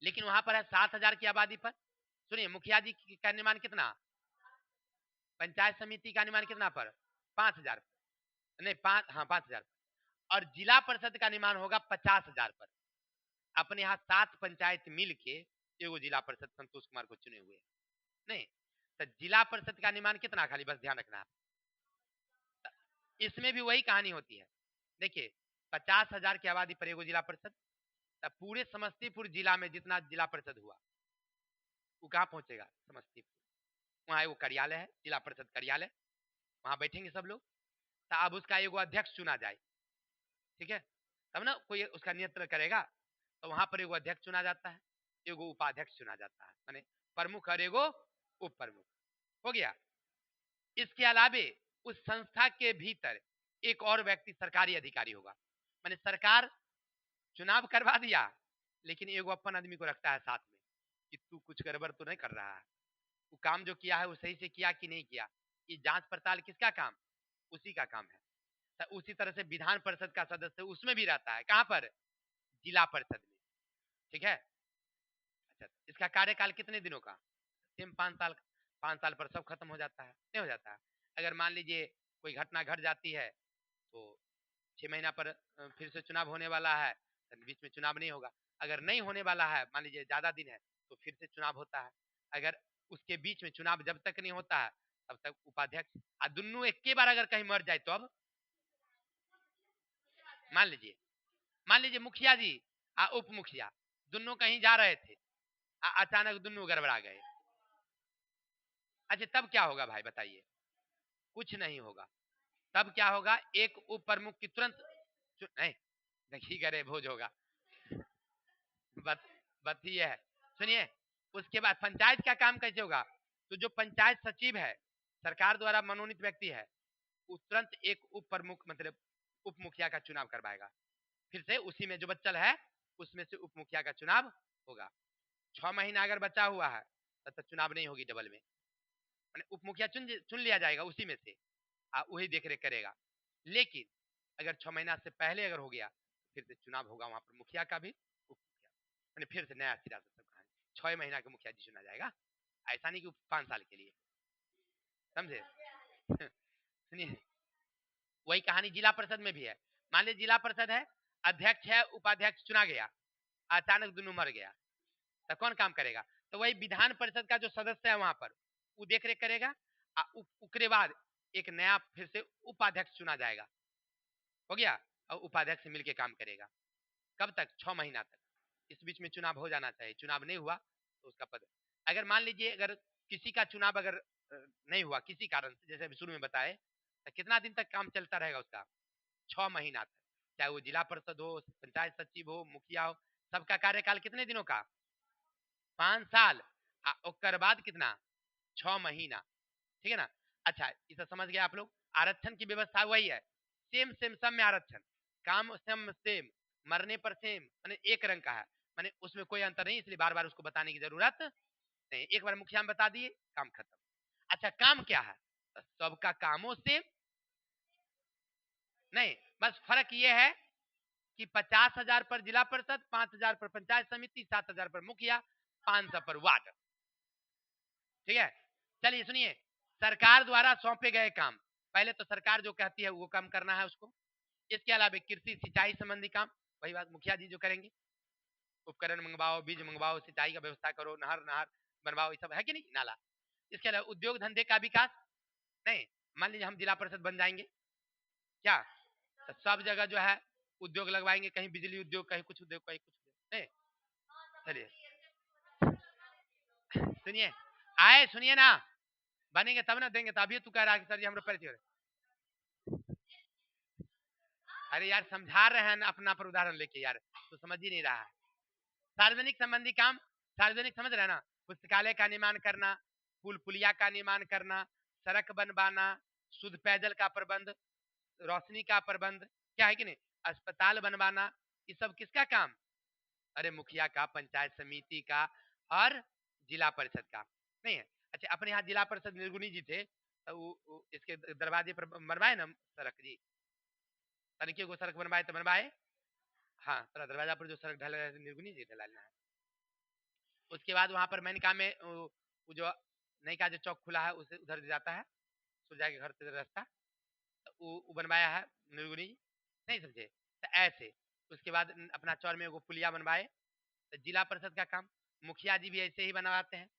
A: लेकिन वहां पर है 7,000 की आबादी पर। सुनिए, मुखिया जी का निर्माण कितना, पंचायत समिति का निर्माण कितना पर, 5,000, नहीं 5, हाँ 5,000, और जिला परिषद का निर्माण होगा 50,000 पर। अपने यहाँ 7 पंचायत मिल के एगो जिला परिषद संतोष कुमार को चुने हुए, नहीं तो जिला परिषद का निर्माण कितना, खाली बस ध्यान रखना। इसमें भी वही कहानी होती है। देखिए 50,000 की आबादी पर एगो जिला परिषद, तब पूरे समस्तीपुर जिला में जितना जिला परिषद हुआ वो कहाँ पहुंचेगा, समस्तीपुर, वहाँ एगो कार्यालय है, जिला परिषद कार्यालय, वहां बैठेंगे सब लोग। तो अब उसका एगो अध्यक्ष चुना जाए, ठीक है, तब ना कोई उसका नियंत्रण करेगा, तो वहां पर एगो अध्यक्ष चुना जाता है, एगो उपाध्यक्ष चुना जाता है, माने प्रमुख और एगो उप प्रमुख। हो गया। इसके अलावे उस संस्था के भीतर एक और व्यक्ति सरकारी अधिकारी होगा, माने सरकार चुनाव करवा दिया लेकिन एगो अपन आदमी को रखता है साथ में कि तू कुछ गड़बड़ तो नहीं कर रहा है, वो काम जो किया है वो सही से किया कि नहीं किया, ये जांच पड़ताल किसका काम, उसी का काम है। तो उसी तरह से विधान परिषद का सदस्य उसमें भी रहता है, कहां पर, जिला परिषद में, ठीक है। अच्छा, इसका कार्यकाल कितने दिनों का, सेम 5 साल, 5 साल पर सब खत्म हो जाता है, नहीं हो जाता है। अगर मान लीजिए कोई घटना घट जाती है तो 6 महीना पर फिर से चुनाव होने वाला है, तो बीच में चुनाव नहीं होगा। अगर नहीं होने वाला है, मान लीजिए ज्यादा दिन है, तो फिर से चुनाव होता है। अगर उसके बीच में चुनाव जब तक नहीं होता है तब तक उपाध्यक्ष, दोनों एक के बार अगर कहीं मर जाए तो अब मान लीजिए, मान लीजिए मुखिया जी उप मुखिया दोनों कहीं जा रहे थे, अचानक दोनों गड़बड़ा गए, अच्छा तब क्या होगा भाई बताइए, कुछ नहीं होगा। तब क्या होगा, एक उप प्रमुख की तुरंत नहीं, नहीं करे भोज होगा, बत बत ही है। सुनिए, उसके बाद पंचायत का काम कैसे होगा, तो जो पंचायत सचिव है, सरकार द्वारा मनोनीत व्यक्ति है, वो तुरंत एक उप प्रमुख मतलब उप मुखिया का चुनाव करवाएगा, फिर से उसी में जो बच्चल है उसमें से उप मुखिया का चुनाव होगा। 6 महीना अगर बचा हुआ है तब तक चुनाव नहीं होगी डबल में, उप मुखिया चुन लिया जाएगा उसी में से, वही देख रेख करेगा। लेकिन अगर 6 महीना से पहले अगर हो गया तो फिर से चुनाव होगा वहां पर मुखिया का भी, उप मुखिया, फिर से नया सिरा से सब कहानी, 6 महीना का मुखिया जी चुना जाएगा, ऐसा नहीं कि 5 साल के लिए, समझे। सुनिए, वही कहानी जिला परिषद में भी है। मान लीजिए जिला परिषद है, अध्यक्ष है, उपाध्यक्ष चुना गया, अचानक दोनों मर गया, तो कौन काम करेगा? तो वही विधान परिषद का जो सदस्य है वहां पर वो देख रेख करेगा। उसके बाद एक नया फिर से उपाध्यक्ष चुना जाएगा, हो गया, और उपाध्यक्ष से मिलकर काम करेगा। कब तक? 6 महीना तक। इस बीच में चुनाव हो जाना चाहिए, चुनाव नहीं हुआ तो उसका पद, अगर मान लीजिए अगर किसी का चुनाव अगर नहीं हुआ किसी कारण से, जैसे अभी शुरू में बताए, तो कितना दिन तक काम चलता रहेगा उसका? 6 महीना तक। चाहे वो जिला परिषद हो, पंचायत सचिव हो, मुखिया हो, सबका कार्यकाल कितने दिनों का? 5 साल। उसके बाद कितना? 6 महीना। ठीक है ना? अच्छा, इसे समझ गए आप लोग? आरक्षण की व्यवस्था वही है, सेम सेम सब में आरक्षण, काम सेम सेम, मरने पर सेम, माने एक रंग का है, माने उसमें कोई अंतर नहीं, इसलिए बार बार उसको बताने की जरूरत नहीं, एक बार मुखिया में बता दिए, काम खत्म। अच्छा, काम क्या है? तो सबका कामों से नहीं, बस फर्क ये है कि 50,000 पर जिला परिषद, 5,000 पर पंचायत समिति, 7,000 पर मुखिया, 500 पर वार्ड। ठीक है, चलिए सुनिए, सरकार द्वारा सौंपे गए काम, पहले तो सरकार जो कहती है वो काम करना है उसको। इसके अलावा कृषि सिंचाई संबंधी काम, वही बात मुखिया जी जो करेंगे, उपकरण मंगवाओ, बीज मंगवाओ, सिंचाई का व्यवस्था करो, नहर नहर बनवाओ, ये सब है कि नहीं, नाला। इसके अलावा उद्योग धंधे का विकास, नहीं, मान लीजिए हम जिला परिषद बन जाएंगे, क्या तो सब जगह जो है उद्योग लगवाएंगे, कहीं बिजली उद्योग, कहीं कुछ उद्योग, कहीं कुछ उद्योग, नहीं। चलिए सुनिए, आए सुनिए ना, बनेंगे तब ना देंगे, तो अभी तू कह रहा है कि सर जी हम रुपये चाहिए। अरे यार समझा रहे हैं ना, अपना पर उदाहरण लेके, यार तो समझ ही नहीं रहा है। सार्वजनिक संबंधी काम, सार्वजनिक समझ रहे हैं ना, पुस्तकालय का निर्माण करना, पुल पुलिया का निर्माण करना, सड़क बनवाना, शुद्ध पेयजल का प्रबंध, रोशनी का प्रबंध, क्या है कि नहीं, अस्पताल बनवाना, ये सब किसका काम? अरे मुखिया का, पंचायत समिति का, और जिला परिषद का, नहीं है। अच्छा, अपने यहाँ जिला परिषद निर्गुणी जी थे, तो वो इसके दरवाजे पर बनवाए ना सड़क जी, तनिके को सड़क बनवाए तो बनवाए, हाँ, तेरा दरवाजा पर जो सड़क ढल निर्गुणी जी ढलाना है। उसके बाद वहां पर मैंने कहा में वो जो नई का जो चौक खुला है उसे उधर जाता है, सुरजा के घर से रास्ता, तो वो बनवाया है निर्गुणी जी, नहीं समझे, तो ऐसे। उसके बाद अपना चौर में वो पुलिया बनवाए, तो जिला परिषद का काम। मुखिया जी भी ऐसे ही बनवाते हैं,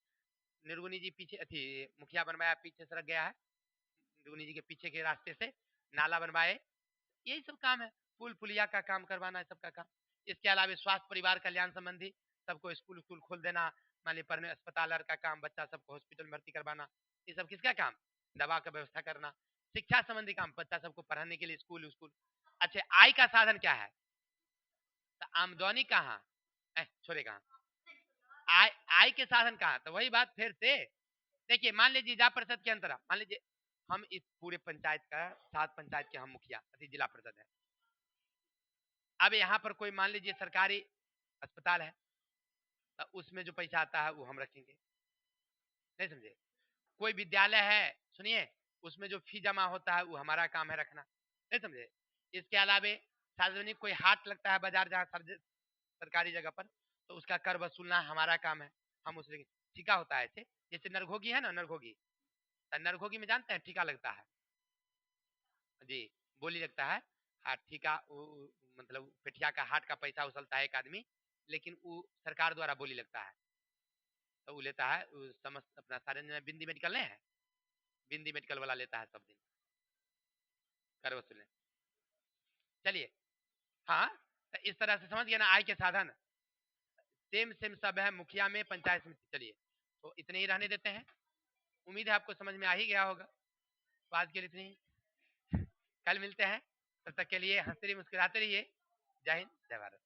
A: निर्गुणी जी पीछे अथी, मुखिया बनवाया, पीछे सड़क गया है, निर्गुणी जी के पीछे के रास्ते से नाला बनवाए, यही सब काम है, पुल पुलिया का काम करवाना है, सबका काम। इसके अलावा स्वास्थ्य परिवार कल्याण संबंधी, सबको स्कूल स्कूल खोल देना, मान लीजिए पढ़ने अस्पताल का काम, बच्चा सबको हॉस्पिटल भर्ती करवाना, ये सब किसका काम? दवा का व्यवस्था करना। शिक्षा संबंधी काम, बच्चा सबको पढ़ाने के लिए स्कूल स्कूल। अच्छा, आय का साधन क्या है? तो आमदनी कहाँ, छोड़े कहाँ, आय आय के साधन कहाँ? तो वही बात फिर से, देखिए मान लीजिए जिला परिषद के अंतर्गत, मान लीजिए हम इस पूरे पंचायत का, 7 पंचायत के हम मुखिया अति जिला परिषद है। अब यहाँ पर कोई मान लीजिए सरकारी अस्पताल है, तो उसमें जो पैसा आता है वो हम रखेंगे, नहीं समझे। कोई विद्यालय है, सुनिए, उसमें जो फी जमा होता है वो हमारा काम है रखना, नहीं समझे। इसके अलावा सार्वजनिक कोई हाट लगता है, बाजार जहाँ सरकारी जगह पर, तो उसका कर वसूलना हमारा काम है, हम उसमें ठीका होता है। ऐसे जैसे नरघोगी है ना, नरघोगी, तो नरघोगी में जानते हैं ठीका लगता है जी, बोली लगता है, हाँ ठीका, मतलब पेठिया का हाट का पैसा उछलता है एक आदमी, लेकिन वो सरकार द्वारा बोली लगता है, तो वो लेता है, वो समस्त अपना सारे में बिंदी मेडिकल नहीं है, बिंदी मेडिकल वाला लेता है सब दिन कर वसूलने। चलिए, हाँ, तो इस तरह से समझ गया ना, आय के साधन सेम सेम सब है मुखिया में, पंचायत समिति। चलिए, तो इतने ही रहने देते हैं, उम्मीद है आपको समझ में आ ही गया होगा, तो आज के लिए इतनी ही, कल मिलते हैं, तब तक के लिए हंसते रहिए, मुस्कुराते रहिए। जय हिंद, जय भारत।